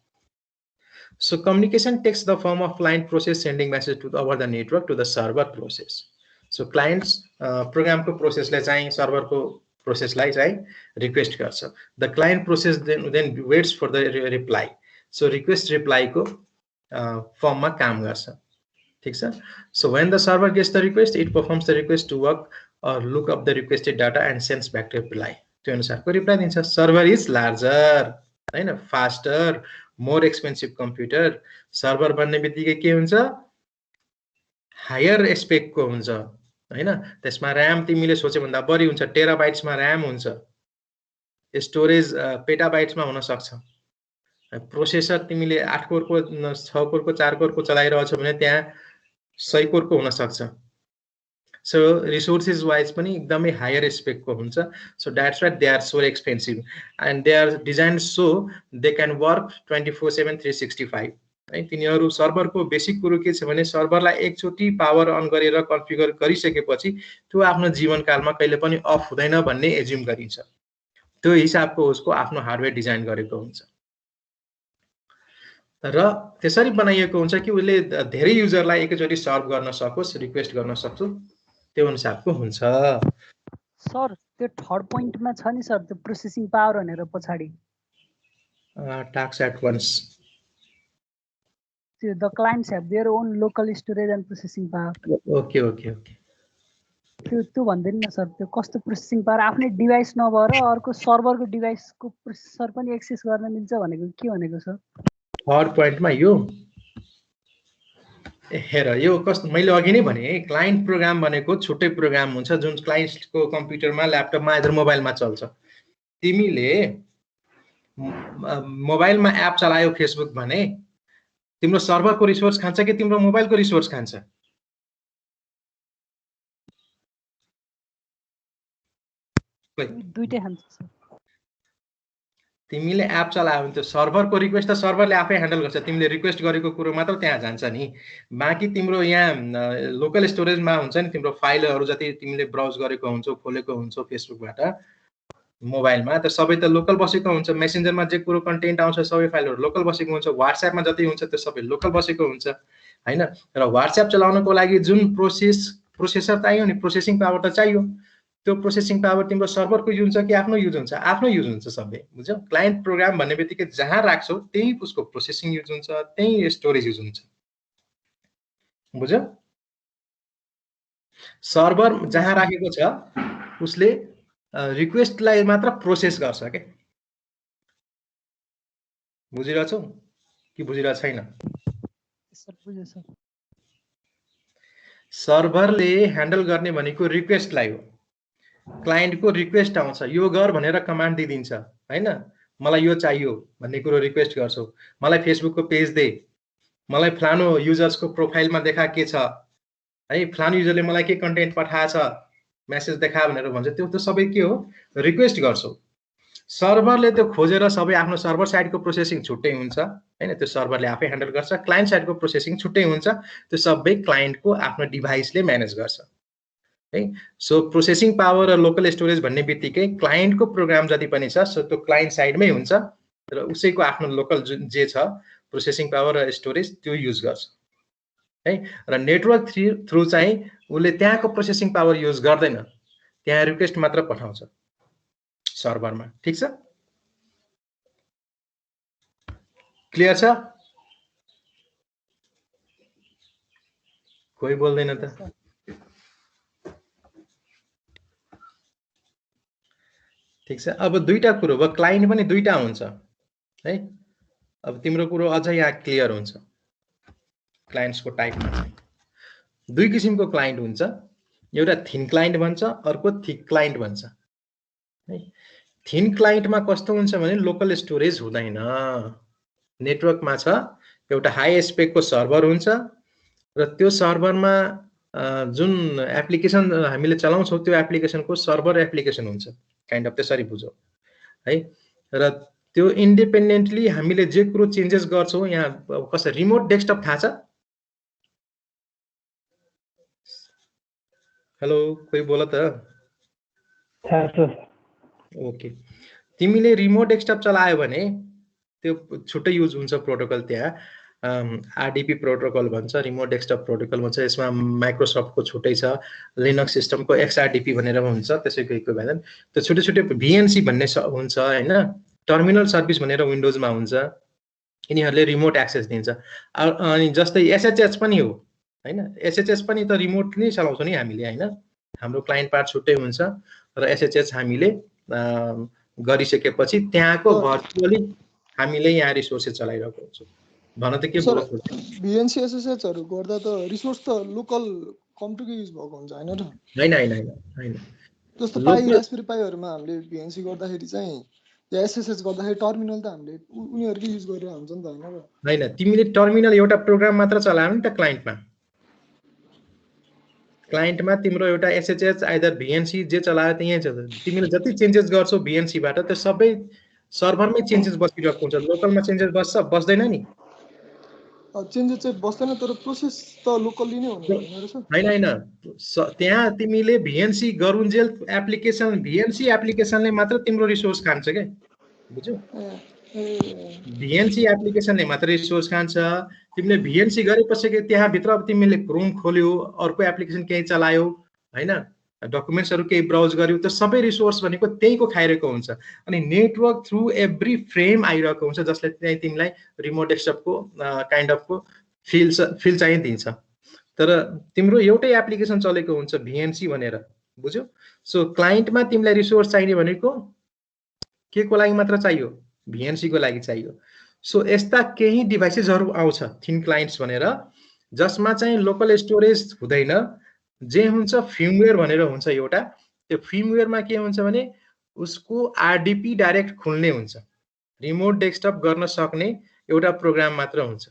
Speaker 1: So communication takes the form of client process sending message to over the network to the server process. So clients program को process लाई चाहिँ server को process लाई चाहिँ request गर्छ। The client process then waits for the reply. So request reply को form मा काम गर्छ। ठीक छ? So when the server gets the request, it performs the request to work or look up the requested data and sends back the reply. त्यो अनुसारको reply दिन्छ। Server is larger, हैन, faster, more expensive computer. Server भन्ने बित्तिकै के हुन्छ, हायर स्पेक को हुन्छ हैन, त्यसमा र्याम तिमीले सोचे भन्दा बढी हुन्छ, टेराबाइट्समा र्याम हुन्छ, स्टोरेज पेटाबाइट्समा हुन सक्छ, प्रोसेसर तिमीले 8 कोरको 6 कोरको 4 कोरको चलाइरहेछौ भने त्यहाँ 100 कोरको हुन सक्छ। So resources wise पनि एकदमै हायर स्पेक को हुन्छ। So that's why they are so expensive and they are designed so they can work 24/7 365 है। तिनीहरु सर्भरको बेसिक कुरो के छ भने सर्भरलाई एकचोटी पावर अन गरेर कन्फिगर गरिसकेपछि त्यो आफ्नो जीवनकालमा कहिले पनि अफ हुँदैन भन्ने एज्युम गरिन्छ। त्यो हिसाबको उसको आफ्नो हार्डवेयर डिजाइन गरेको हुन्छ र त्यसरी बनाइएको हुन्छ कि उसले धेरै युजरलाई एकैचोटी सर्भ गर्न सकोस्, रिक्वेस्ट गर्न सक्छ, त्यो अनुसारको हुन्छ।
Speaker 4: सर त्यो थर्ड पोइन्टमा छ नि सर, त्यो प्रोसेसिङ पावर भनेर पछाडी
Speaker 1: टास्क एट वन्स,
Speaker 4: त्यो the clients have their own local storage and processing power.
Speaker 1: Okay okay okay,
Speaker 4: त्यो भन्दैन न सर, त्यो कस्तो प्रोसेसिङ पावर आफ्नै डिभाइस नभएर अर्को सर्भरको डिभाइसको प्रोसेसर पनि एक्सेस गर्न मिल्छ भनेको के भनेको सर?
Speaker 1: थर्ड पोइन्टमा यो हेर, यो कस्तो मैले अघि नै भने क्लाइन्ट प्रोग्राम भनेको छुट्टै प्रोग्राम हुन्छ जुन क्लाइन्टको कम्प्युटरमा ल्यापटपमा अथवा मोबाइलमा चल्छ। तिमीले मोबाइलमा एप चलायो फेसबुक भने तिम्रो सर्भरको रिसोर्स खान्छ कि तिम्रो मोबाइलको रिसोर्स खान्छ?
Speaker 4: दुईटै खान्छ सर।
Speaker 1: तिमीले एप चलायो भने त्यो सर्भरको रिक्वेस्ट त सर्भरले आफै ह्यान्डल गर्छ, तिमीले रिक्वेस्ट गरेको कुरो मात्र त्यहाँ जान्छ नि। बाँकी तिम्रो यहाँ लोकल स्टोरेजमा हुन्छ नि तिम्रो फाइलहरू जति तिमीले ब्राउज गरेको हुन्छौ, खोलेको हुन्छौ फेसबुकबाट मोबाइलमा, त सबै त लोकल बसेको हुन्छ। मेसेन्जरमा जे कुरो कन्टेन्ट आउँछ सबै फाइलहरू लोकल बसेको हुन्छ, व्हाट्सएपमा जति हुन्छ त्यो सबै लोकल बसेको हुन्छ हैन। र व्हाट्सएप चलाउनको लागि जुन प्रोसेसर चाहियो नि, प्रोसेसिङ पावर त चाहियो, त्यो प्रोसेसिङ पावर तिम्रो सर्भरको युज हुन्छ कि आफ्नो युज हुन्छ? आफ्नो युज हुन्छ सबै, बुझ्यौ? क्लाइन्ट प्रोग्राम भन्ने बित्तिकै जहाँ राख्छौ त्यही उसको प्रोसेसिङ युज हुन्छ, त्यही स्टोरेज युज हुन्छ, बुझ्यौ? सर्भर जहाँ राखेको छ उसले रिक्वेस्टलाई मात्र प्रोसेस गर्छ के। बुझिरहेछौ कि बुझिरहेको छैन?
Speaker 4: सर बुझ्यो सर।
Speaker 1: सर्भरले ह्यान्डल गर्ने भनेको रिक्वेस्टलाई हो। क्लाइन्टको रिक्वेस्ट आउँछ, यो गर भनेर कमान्ड दिइदिन्छ हैन, मलाई यो चाहियो भन्ने कुरो रिक्वेस्ट गर्छौ, मलाई फेसबुकको पेज दे, मलाई फलानो युजर्सको प्रोफाइलमा देखा के छ है, फलानो युजरले मलाई के कन्टेन्ट पठाएछ मेसेज देखा भनेर भन्छ, त्यो त सबै के हो? रिक्वेस्ट गर्छौ। सर्भरले त्यो खोजेर सबै आफ्नो सर्भर साइडको प्रोसेसिङ छुट्टै हुन्छ हैन, त्यो सर्भरले आफै ह्यान्डल गर्छ। क्लाइन्ट साइडको प्रोसेसिङ छुट्टै हुन्छ, त्यो सबै क्लाइन्टको आफ्नो डिभाइसले म्यानेज गर्छ है। सो प्रोसेसिङ पावर र लोकल स्टोरेज भन्ने बित्तिकै क्लाइन्टको प्रोग्राम जति पनि छ सो त्यो क्लाइन्ट साइडमै हुन्छ र उसैको आफ्नो लोकल जुन जे छ प्रोसेसिङ पावर र स्टोरेज त्यो युज गर्छ है। र नेटवर्क थ्रु चाहिँ उसले त्यहाँको प्रोसेसिङ पावर युज गर्दैन, त्यहाँ रिक्वेस्ट मात्र पठाउँछ सर्भरमा। ठीक छ, क्लियर छ? कोही बोल्दैन त? ठीक छ, अब दुईटा कुरो भयो, क्लाइन्ट पनि दुईटा हुन्छ है। अब तिम्रो कुरो अझ यहाँ क्लियर हुन्छ। क्लाइन्ट्सको टाइपमा चाहिँ दुई किसिमको क्लाइन्ट हुन्छ, एउटा थिन क्लाइन्ट भन्छ, अर्को थिक क्लाइन्ट भन्छ है। थिन क्लाइन्टमा कस्तो हुन्छ भने लोकल स्टोरेज हुँदैन, नेटवर्कमा छ, एउटा हाई स्पेकको सर्भर हुन्छ र त्यो सर्भरमा जुन एप्लिकेसन हामीले चलाउँछौँ त्यो एप्लिकेसनको सर्भर एप्लिकेसन हुन्छ, काइन्ड अफ त्यसरी बुझौँ है। र त्यो इन्डिपेन्डेन्टली हामीले जे कुरो चेन्जेस गर्छौँ, यहाँ कसै रिमोट डेस्कटप थाहा छ? हेलो कोही बोल त
Speaker 5: सर
Speaker 1: ओके तिमीले रिमोट डेस्कटप चलायो भने त्यो छुट्टै युज हुन्छ प्रोटोकल त्यहाँ आरडीपी प्रोटोकल भन्छ रिमोट डेस्कटप प्रोटोकल भन्छ यसमा माइक्रोसफ्टको छुट्टै छ लिनक्स सिस्टमको एक्सआरडीपी भनेर हुन्छ त्यसैको इक्विभ्यालेन्ट त्यो छुट्टै छुट्टै भिएनसी भन्ने हुन्छ हैन टर्मिनल सर्भिस भनेर विन्डोजमा हुन्छ यिनीहरूले रिमोट एक्सेस दिन्छ अनि जस्तै एसएचएच पनि हो हैन एसएचएच पनि त रिमोटली चलाउँछौँ नि हामीले हैन हाम्रो क्लाइन्ट पार्ट छुट्टै हुन्छ र एसएचएच हामीले गरिसकेपछि त्यहाँको भर्चुअली हामीले यहाँ रिसोर्सेस चलाइरहेको हुन्छौँ भन त के बोल्नु खोज्छ
Speaker 6: भिएनसी एसएसएच हरु गर्दा त रिसोर्स त लोकल कम्प्युटर युज भएको हुन्छ हैन र
Speaker 1: हैन
Speaker 6: जस्तो पाइ रास्पबेरी पाइहरुमा हामीले भिएनसी गर्दाखेरि चाहिँ या एसएसएच गर्दाखेरि टर्मिनल त हामीले उनीहरुले युज गरेर हुन्छ नि त हैन र
Speaker 1: हैन तिमीले टर्मिनल एउटा प्रोग्राम मात्र चलायो नि त क्लाइन्टमा तिम्रो एउटा एसएचएच आइदर भिएनसी जे चलायो त्यही छ तिमीले जति चेन्जेस गर्छौ भिएनसी बाट त्यो सबै सर्भरमै चेन्जेस बसिरहेको हुन्छ लोकलमा चेन्जेस बस्दैन नि
Speaker 6: चेन्जेस चाहिँ बस्दैन तर प्रोसेस त लोकली नै हुने रहेछ
Speaker 1: हैन त्यहाँ तिमीले भिएनसी गरुन्जेल एप्लिकेसन भिएनसी एप्लिकेसनले मात्र तिम्रो रिसोर्स खान्छ के बुझ्यौ भिएनसी एप्लिकेसनले मात्र रिसोर्स खान्छ तिमीले भिएनसी गरेपछि त्यहाँ भित्र अब तिमीले क्रोम खोल्यो अर्को एप्लिकेसन केही चलायो हैन डकुमेन्ट्सहरु केही ब्राउज गर्यो त्यो सबै रिसोर्स भनेको त्यहीको खाइरहेको हुन्छ अनि नेटवर्क थ्रु एभ्री फ्रेम आइरहेको हुन्छ जसले चाहिँ तिमीलाई रिमोट डेस्कटपको काइन्ड अफको फिल चाहिँ दिन्छ तर तिम्रो एउटै एप्लिकेसन चलेको हुन्छ भिएनसी भनेर बुझ्यौ सो क्लाइन्टमा तिमीलाई रिसोर्स चाहिने भनेको के को लागि मात्र चाहियो भिएनसी को लागि चाहियो सो यस्ता केही डिभाइसेसहरु आउँछ थिन क्लाइन्ट्स भनेर जसमा चाहिँ लोकल स्टोरेज हुँदैन जे हुन्छ फर्मवेयर भनेर हुन्छ एउटा त्यो फर्मवेयरमा के हुन्छ भने उसको आरडीपी डाइरेक्ट खुल्ने हुन्छ रिमोट डेस्कटप गर्न सक्ने एउटा प्रोग्राम मात्र हुन्छ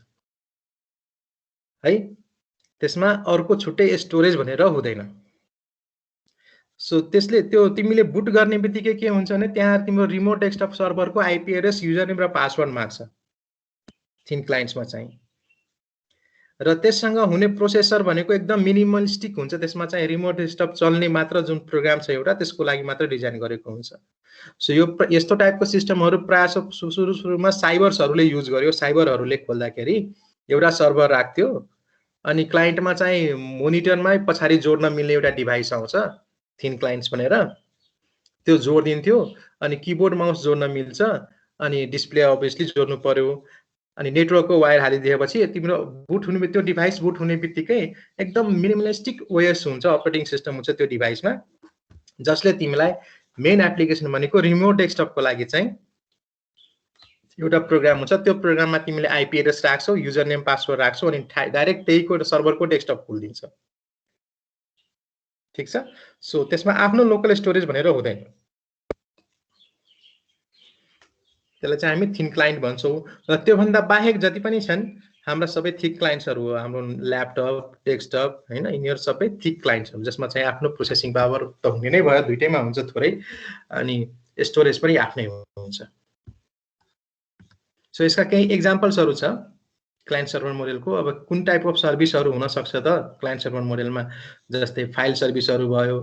Speaker 1: है त्यसमा अर्को छुट्टै स्टोरेज भनेर हुँदैन सो त्यसले त्यो तिमीले बुट गर्ने बित्तिकै के हुन्छ भने त्यहाँ तिम्रो रिमोट डेस्कटप सर्भरको आईपी एड्रेस युजर नेम र पासवर्ड माग्छ थिन क्लाइन्ट्समा चाहिँ र त्यससँग हुने प्रोसेसर भनेको एकदम मिनिमलिस्टिक हुन्छ त्यसमा चाहिँ रिमोट डेस्कटप चल्ने मात्र जुन प्रोग्राम छ एउटा त्यसको लागि मात्र डिजाइन गरेको हुन्छ सो यो यस्तो टाइपको सिस्टमहरु प्राय सुरुमा साइबर्सहरुले युज गर्यो साइबरहरुले खोल्दाखेरि एउटा सर्भर राख्थ्यो अनि क्लाइन्टमा चाहिँ मोनिटरमै पछाडी जोड्न मिल्ने एउटा डिभाइस आउँछ थिन क्लाइन्ट्स भनेर त्यो जोडिन्थ्यो अनि किबोर्ड माउस जोड्न मिल्छ अनि डिस्प्ले अभियसली जोड्नु पर्यो अनि नेटवर्कको वायर हालिदिएपछि तिम्रो बुट हुने त्यो डिभाइस बुट हुने बित्तिकै एकदम मिनिमलिस्टिक ओएस हुन्छ अपरेटिङ सिस्टम हुन्छ त्यो डिभाइसमा जसले तिमीलाई मेन एप्लिकेसन भनेको रिमोट डेस्कटपको लागि चाहिँ एउटा प्रोग्राम हुन्छ त्यो प्रोग्राममा तिमीले आईपी एड्रेस राख्छौ युजर नेम पासवर्ड राख्छौ अनि डाइरेक्ट त्यहीको सर्भरको डेस्कटप खोलिदिन्छ ठीक छ सो त्यसमा आफ्नो लोकल स्टोरेज भनेर हुँदैन त्यसलाई चाहिँ हामी थिन क्लाइन्ट भन्छौं र त्यो भन्दा बाहेक जति पनि छन् हाम्रा सबै थिक क्लाइन्ट्सहरु हो हाम्रो ल्यापटप डेस्कटप हैन यिनीहरु सबै थिक क्लाइन्ट्सहरु जसमा चाहिँ आफ्नो प्रोसेसिङ पावर त हुने नै भयो दुईटैमा हुन्छ थोरै अनि स्टोरेज पनि आफ्नै हुन्छ सो यसका केही एक्जाम्पल्सहरु छ क्लाइन्ट सर्भर मोडेलको अब कुन टाइप अफ सर्भिसहरु हुन सक्छ त क्लाइन्ट सर्भर मोडेलमा जस्तै फाइल सर्भिसहरु भयो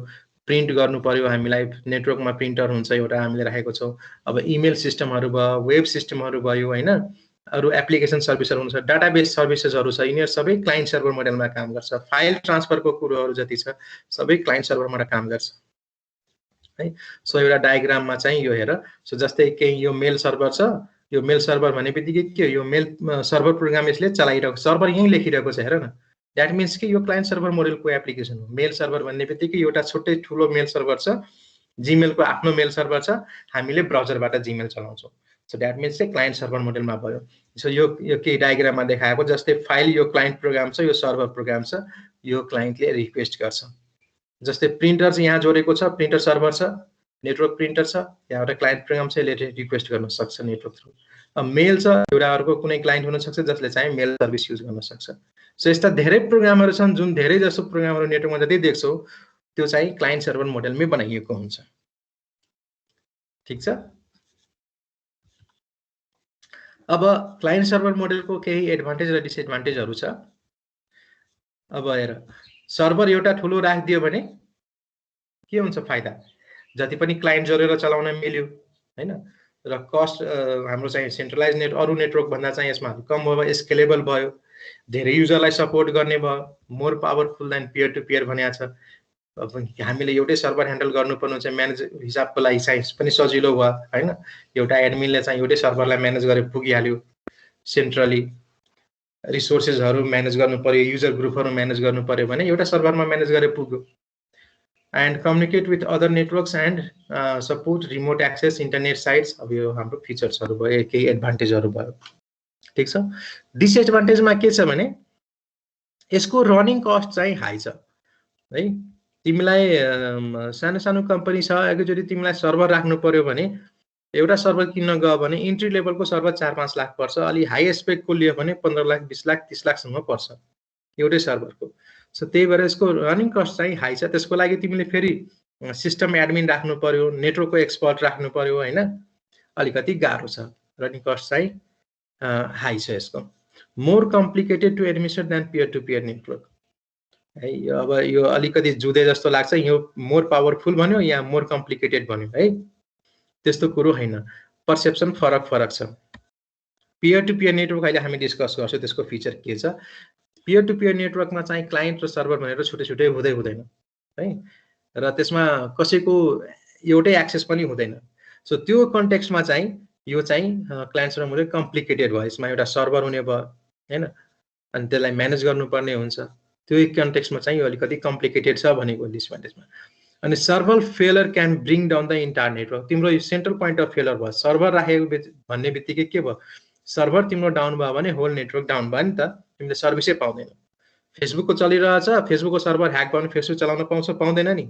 Speaker 1: प्रिन्ट गर्नु पर्यो हामीलाई नेटवर्कमा प्रिन्टर हुन्छ एउटा हामीले राखेको छौं अब इमेल सिस्टमहरु भयो वेब सिस्टमहरु भयो हैन अरु एप्लिकेसन सर्भिसहरु हुन्छ डाटाबेस सर्भिसेसहरु छ यिनीहरु सबै क्लाइन्ट सर्भर मोडेलमा काम गर्छ फाइल ट्रान्सफरको कुरोहरु जति छ सबै क्लाइन्ट सर्भरमा काम गर्छ है सो एउटा डायग्राममा चाहिँ यो हेर सो जस्तै केही यो मेल सर्भर छ यो मेल सर्भर भनेबित्तिकै के यो मेल सर्भर प्रोग्राम यसले चलाइरहेको सर्भर यही लेखिरहेको छ हेर न दैट मीन्स कि यो क्लाइन्ट सर्भर मोडेलको एप्लिकेसन हो मेल सर्भर भन्नेबित्तिकै एउटा छुट्टै ठुलो मेल सर्भर छ जीमेल को आफ्नो मेल सर्भर छ हामीले ब्राउजरबाट जीमेल चलाउँछौं सो दैट मीन्स चाहिँ क्लाइन्ट सर्भर मोडेलमा भयो सो यो के डायग्राममा देखाएको जस्तै फाइल यो क्लाइन्ट प्रोग्राम छ यो सर्भर प्रोग्राम छ यो क्लाइन्टले रिक्वेस्ट गर्छ जस्तै प्रिन्टर चाहिँ यहाँ जोडेको छ प्रिन्टर सर्भर छ नेटवर्क प्रिन्टर छ यहाँ एउटा क्लाइन्ट प्रोग्राम छ यसले रिक्वेस्ट गर्न सक्छ नेटवर्क थ्रु अब मेल छ एउटा अर्को कुनै क्लाइन्ट हुन सक्छ जसले चाहिँ मेल सर्भिस युज गर्न सक्छ सो यस्ता धेरै प्रोग्रामहरु छन् जुन धेरै जसो प्रोग्रामहरु नेटवर्कमा जति देख्छौ त्यो चाहिँ क्लाइन्ट सर्भर मोडेलमै बनाइएको हुन्छ ठीक छ अब क्लाइन्ट सर्भर मोडेलको केही एडभान्टेज र डिसएडभान्टेजहरु छ अब हेर सर्भर एउटा ठुलो राखिदियो भने के हुन्छ फाइदा? जति पनि क्लाइन्ट जोडेर चलाउन मिल्यो हैन, र कस्ट हाम्रो चाहिँ सेन्ट्रलाइज अरू नेटवर्क भन्दा चाहिँ यसमा कम भयो, स्केलेबल भयो, धेरै युजरलाई सपोर्ट गर्ने भयो, more powerful than peer to peer भनेको छ। अब हामीले एउटै सर्भर ह्यान्डल गर्नुपर्ने हुन्छ, म्यानेज हिसाबको लागि चाहिँ पनि सजिलो भयो हैन। एउटा एडमिनले चाहिँ एउटै सर्भरलाई म्यानेज गरेर पुगिहाल्यो, सेन्ट्रली रिसोर्सेसहरू म्यानेज गर्नु पर्यो, युजर ग्रुपहरू म्यानेज गर्नु पर्यो भने एउटा सर्भरमा म्यानेज गरेर पुग्यो। And communicate with other networks and support remote access internet sites. अब यो हाम्रो फिचर्सहरू भयो, केही एडभान्टेजहरू भयो, ठिक छ। डिसएडभान्टेजमा के छ भने यसको रनिङ कस्ट चाहिँ हाई छ है। तिमीलाई सानो सानो कम्पनी छ, एकैचोटि तिमीलाई सर्भर राख्नु पर्यो भने एउटा सर्भर किन्न गयो भने इन्ट्री लेभलको सर्भर 4-5 लाख पर्छ, अलि हाई स्पेकको लियो भने 15 लाख 20 लाख 30 लाखसम्म पर्छ एउटै सर्भरको। सो त्यही भएर यसको रनिङ कस्ट चाहिँ हाई छ। त्यसको लागि तिमीले फेरि सिस्टम एडमिन राख्नु पर्यो, नेटवर्कको एक्सपर्ट राख्नु पर्यो हैन, अलिकति गाह्रो छ। रनिङ कस्ट चाहिँ हाई छ यसको। More complicated to administer than peer to peer network है। अब यो अलिकति जुदे जस्तो लाग्छ, यो मोर पावरफुल भन्यो या मोर कम्प्लिकेटेड भन्यो है, त्यस्तो कुरो हैन, पर्सेप्सन फरक छ। पियर टु पियर नेटवर्क अहिले हामी डिस्कस गर्छौँ त्यसको फिचर के छ। पियर टु पियर नेटवर्कमा चाहिँ क्लाइन्ट र सर्भर भनेर छुट्टै छुट्टै हुँदैन है, र त्यसमा कसैको एउटै एक्सेस पनि हुँदैन। सो त्यो कन्टेक्स्टमा चाहिँ यो चाहिँ क्लाइन्ट सर्भर मोडल कम्प्लिकेटेड भयो। यसमा एउटा सर्भर हुने भयो हैन, अनि त्यसलाई म्यानेज गर्नुपर्ने हुन्छ। त्यो कन्टेक्स्टमा चाहिँ यो अलिकति कम्प्लिकेटेड छ भनेको डिसएडभान्टेजमा। अनि server failure can bring down the entire network. तिम्रो सेन्ट्रल पोइन्ट अफ फेलर भयो, सर्भर राखेको भन्ने बित्तिकै के भयो, सर्भर तिम्रो डाउन भयो भने होल नेटवर्क डाउन भयो नि त, तिमीले सर्भिसै पाउँदैन। फेसबुकको चलिरहेछ, फेसबुकको सर्भर ह्याक भयो भने फेसबुक चलाउन पाउँछ, पाउँदैन नि।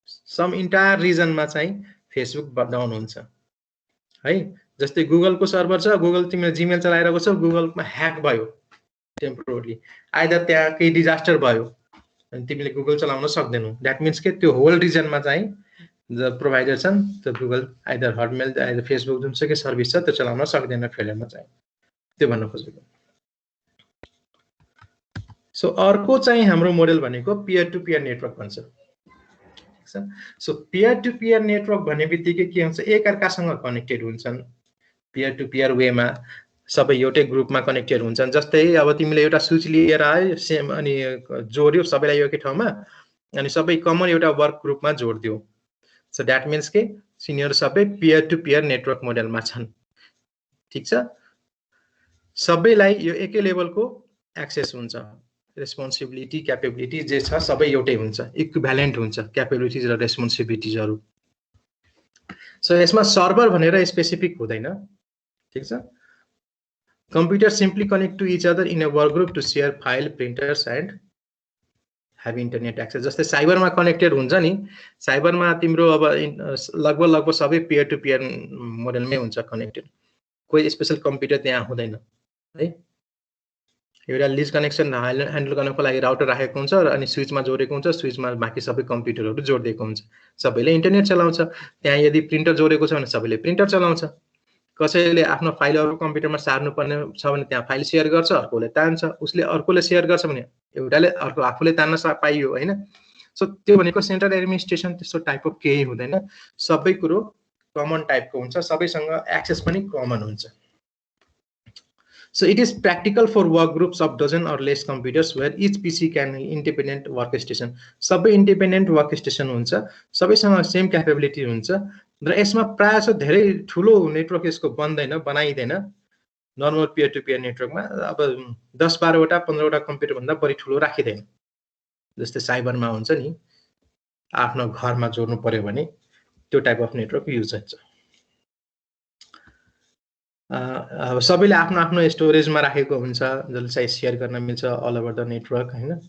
Speaker 1: सम इन्टायर रिजनमा चाहिँ फेसबुक डाउन हुन्छ है। जस्तै गुगलको सर्भर छ, गुगल तिमीले जिमेल चलाइरहेको छ, गुगलमा ह्याक भयो टेम्पोरली, आइदर त्यहाँ केही डिजास्टर भयो अनि तिमीले गुगल चलाउन सक्दैनौ। द्याट मिन्स के त्यो होल रिजनमा चाहिँ ज प्रोभाइडर छन् त्यो Google either Hotmail either Facebook जुनसुकै सर्भिस छ त्यो चलाउन सक्दैन फेलरमा चाहिँ, त्यो भन्न खोजेको। सो अर्को चाहिँ हाम्रो मोडल भनेको पियर टु पियर नेटवर्क भन्छ। So peer to peer network भन्ने बित्तिकै के हुन्छ, एकअर्कासँग कनेक्टेड हुन्छन् पियर टु पियर वेमा, सबै एउटै ग्रुपमा कनेक्टेड हुन्छन्। जस्तै अब तिमीले एउटा स्विच लिएर आयो सेम अनि जोड्यो सबैलाई एउटै ठाउँमा, अनि सबै कमन एउटा वर्क ग्रुपमा जोडिदियो। सो द्याट मिन्स के सिनियर सबै पियर टु पियर नेटवर्क मोडलमा छन्, ठिक छ। सबैलाई यो एकै लेभलको एक्सेस हुन्छ, रेस्पोन्सिबिलिटी क्यापेबिलिटी जे छ सबै एउटै हुन्छ, इक्विभ्यालेन्ट हुन्छ क्यापेबिलिटिज र रेस्पोन्सिबिलिटिजहरू। सो यसमा सर्भर भनेर स्पेसिफिक हुँदैन, ठिक छ। Computer simply connect to each other in a work group to share file printers and have internet access. जस्तै साइबरमा कनेक्टेड हुन्छ नि, साइबरमा तिम्रो अब लगभग सबै पियर टु पियर मोडलमै हुन्छ कनेक्टेड, कोही स्पेसल कम्प्युटर त्यहाँ हुँदैन है। एउटा लिज कनेक्सन ह्यान्डल गर्नको लागि राउटर राखेको हुन्छ र अनि स्विचमा जोडेको हुन्छ, स्विचमा बाँकी सबै कम्प्युटरहरू जोडिदिएको हुन्छ, सबैले इन्टरनेट चलाउँछ। त्यहाँ यदि प्रिन्टर जोडेको छ भने सबैले प्रिन्टर चलाउँछ। कसैले आफ्नो फाइलहरू कम्प्युटरमा सार्नुपर्ने छ भने त्यहाँ फाइल सेयर गर्छ, अर्कोले तान्छ, उसले अर्कोले सेयर गर्छ भने एउटाले अर्को आफूले तान्न पाइयो हैन। सो त्यो भनेको सेन्ट्रल एडमिनिस्ट्रेसन त्यस्तो टाइपको केही हुँदैन, सबै कुरो कमन टाइपको हुन्छ, सबैसँग एक्सेस पनि कमन हुन्छ। So it is practical for work groups of dozen or less computers where each PC can independent workstation. सबै independent workstation हुन्छ, सबैसँग सेम क्यापेबिलिटी हुन्छ र यसमा प्रायः जसो धेरै ठुलो नेटवर्क यसको बन्दैन, बनाइदैन। नर्मल पियर टु पियर नेटवर्कमा अब 10-12 वटा 15 वटा कम्प्युटर भन्दा बढी ठुलो राखिदैन। जस्तै साइबरमा हुन्छ नि, आफ्नो घरमा जोड्नु पर्यो भने त्यो टाइप अफ नेटवर्क युज हुन्छ। अब सबैले आफ्नो आफ्नो स्टोरेजमा राखेको हुन्छ जसले चाहिँ शेयर गर्न मिल्छ अल ओभर द नेटवर्क हैन।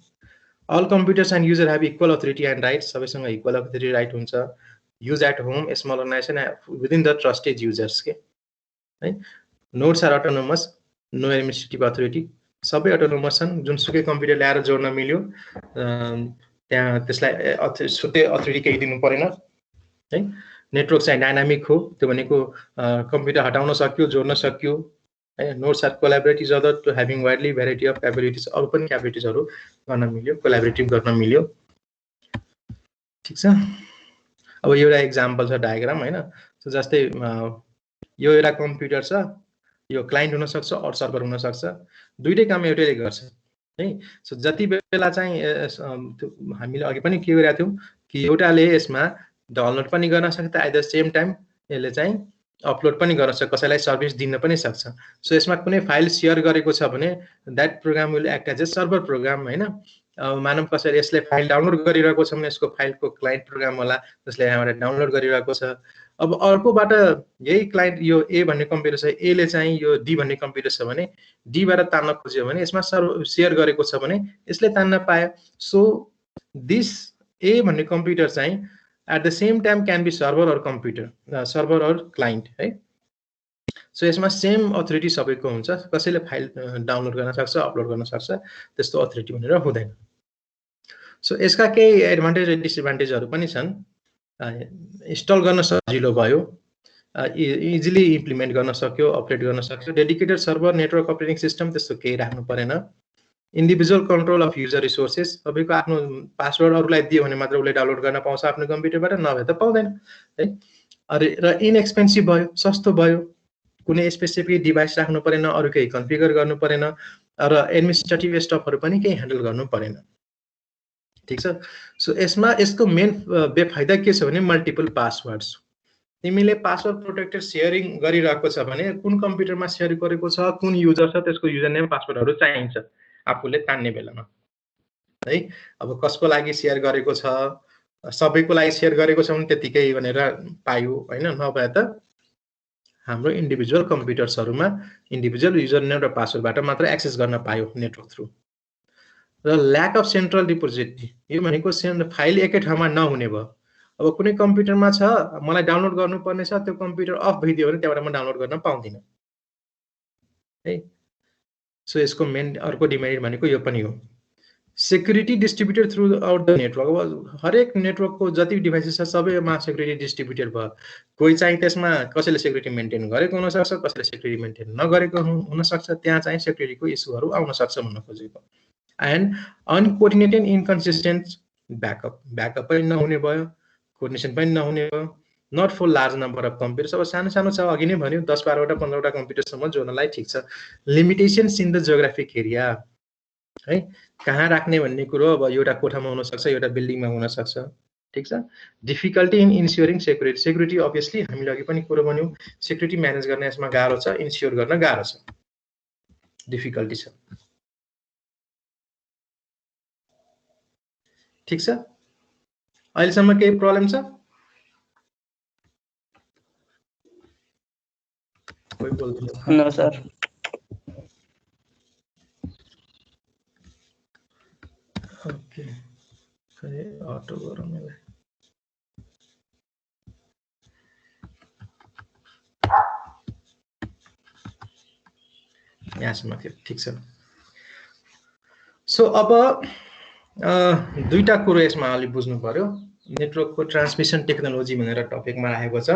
Speaker 1: All computers and user have equal authority and rights, सबैसँग इक्वल अथोरिटी राइट हुन्छ। Use at home small organisation within the trusted users के है। Nodes are autonomous, no administrative authority, सबै अटोनोमस छन्, जुनसुकै कम्प्युटर ल्याएर जोड्न मिल्यो त्यहाँ त्यसलाई छुट्टै अथोरिटी केही दिनु परेन है। नेटवर्क चाहिँ डाइनामिक हो, त्यो भनेको कम्प्युटर हटाउन सक्यो, जोड्न सक्यो है। Nodes are collaborative other to having widely variety of capabilities, अरू पनि क्यापेबिलिटिजहरू गर्न मिल्यो, कोलाबोरेटिभ गर्न मिल्यो, ठिक छ। अब एउटा एक्जाम्पल छ डायग्राम हैन। सो जस्तै यो एउटा कम्प्युटर छ, यो क्लाइन्ट हुन सक्छ अर सर्भर हुन सक्छ, दुईटै काम एउटैले गर्छ है। सो जति बेला चाहिँ हामीले अघि पनि के गरेका थियौं कि एउटाले यसमा डाउनलोड पनि गर्न सक्छ, एट द सेम टाइम यसले चाहिँ अपलोड पनि गर्न सक्छ, कसैलाई सर्भिस दिन पनि सक्छ। सो यसमा कुनै फाइल सेयर गरेको छ भने that program will act as a server program हैन। मानव कसैले यसले फाइल डाउनलोड गरिरहेको छ भने यसको फाइलको क्लाइन्ट प्रोग्राम होला जसले यहाँबाट डाउनलोड गरिरहेको छ। अब अर्कोबाट यही क्लाइन्ट यो ए भन्ने कम्प्युटर छ, ए ले चाहिँ यो डी भन्ने कम्प्युटर छ भने डी बाट तान्न खोज्यो भने यसमा सेयर गरेको छ भने यसले तान्न पायो। सो दिस ए भन्ने कम्प्युटर चाहिँ at the same time can be server or computer, server or client है। सो यसमा सेम अथोरिटी सबैको हुन्छ, कसैले फाइल डाउनलोड गर्न सक्छ, अपलोड गर्न सक्छ, त्यस्तो अथोरिटी भनेर हुँदैन। सो यसका केही एडभान्टेज र डिसएडभान्टेजहरू पनि छन्। इन्स्टल गर्न सजिलो भयो, इजिली इम्प्लिमेन्ट गर्न सक्यो, अपरेट गर्न सक्यो। Dedicated server network operating system त्यस्तो केही राख्नु परेन। Individual control of user resources, तपाईँको आफ्नो पासवर्ड अरूलाई दियो भने मात्र उसले डाउनलोड गर्न पाउँछ आफ्नो कम्प्युटरबाट, नभए त पाउँदैन है। र इनएक्सपेन्सिभ भयो, सस्तो भयो, कुनै स्पेसिफिक डिभाइस राख्नु परेन, अरू केही कन्फिगर गर्नु परेन, र एडमिनिस्ट्रेटिभ स्टफहरू पनि केही ह्यान्डल गर्नु परेन। ठीक छ। सो यसमा यसको मेन बेफाइदा के छ भने मल्टिपल पासवर्ड्स। तिमीले पासवर्ड प्रोटेक्टेड सेयरिङ गरिरहेको छ भने कुन कम्प्युटरमा सेयर गरेको छ, कुन युजर छ, त्यसको युजर नेम पासवर्डहरू चाहिन्छ आफूले तान्ने बेलामा है। अब कसको लागि सेयर गरेको छ, सबैको लागि सेयर गरेको छ भने त्यतिकै भनेर पायो हैन, नभए त हाम्रो इन्डिभिजुअल कम्प्युटर्सहरुमा इन्डिभिजुअल युजर नेम र पासवर्डबाट मात्र एक्सेस गर्न पायो नेटवर्क थ्रु। र ल्याक अफ सेन्ट्रल रिपोजिटरी, यो भनेको फाइल एकै ठाउँमा नहुने भयो। अब कुनै कम्प्युटरमा छ, मलाई डाउनलोड गर्नुपर्ने छ, त्यो कम्प्युटर अफ भइदियो भने त्यहाँबाट म डाउनलोड गर्न पाउँदिन है। सो यसको मेन अर्को डिमेरिट भनेको यो पनि हो। Security distributed through out the network, अब हरेक नेटवर्कको जति डिभाइसेस छ सबैमा सेक्युरिटी डिस्ट्रिब्युटेड भयो। कोही चाहिँ त्यसमा कसैले सेक्युरिटी मेन्टेन गरेको हुन सक्छ, कसैले सेक्युरिटी मेन्टेन नगरेको हुन सक्छ, त्यहाँ चाहिँ सेक्युरिटीको इस्युहरू आउन सक्छ भन्न खोजेको। And uncoordinated inconsistent backup, backup पनि नहुने भयो, कोअर्डिनेसन पनि नहुने भयो। Not for large number of computers, अब सानो सानो छ, अघि नै भन्यो 10-12वटा 15वटा कम्प्युटरसम्म जोड्नलाई ठिक छ। Limitations in the geographic area है, कहाँ राख्ने भन्ने कुरो अब एउटा कोठामा हुन सक्छ, एउटा बिल्डिङमा हुन सक्छ, ठीक छ। Difficulty in ensuring security, security obviously हामीले अघि पनि कुरो भन्यौं, सेक्युरिटी म्यानेज गर्न यसमा गाह्रो छ, इन्स्योर गर्न गाह्रो छ, डिफिकल्टी छ, ठीक छ। अहिलेसम्म केही प्रब्लम छ? कोही बोल्दैन?
Speaker 5: No sir.
Speaker 1: ओके, खै अटो गरौँ यसलाई। यहाँसम्म थियो, ठिक छ। सो अब दुईटा कुरो यसमा अलि बुझ्नु पर्यो। नेटवर्कको ट्रान्समिसन टेक्नोलोजी भनेर टपिकमा राखेको छ।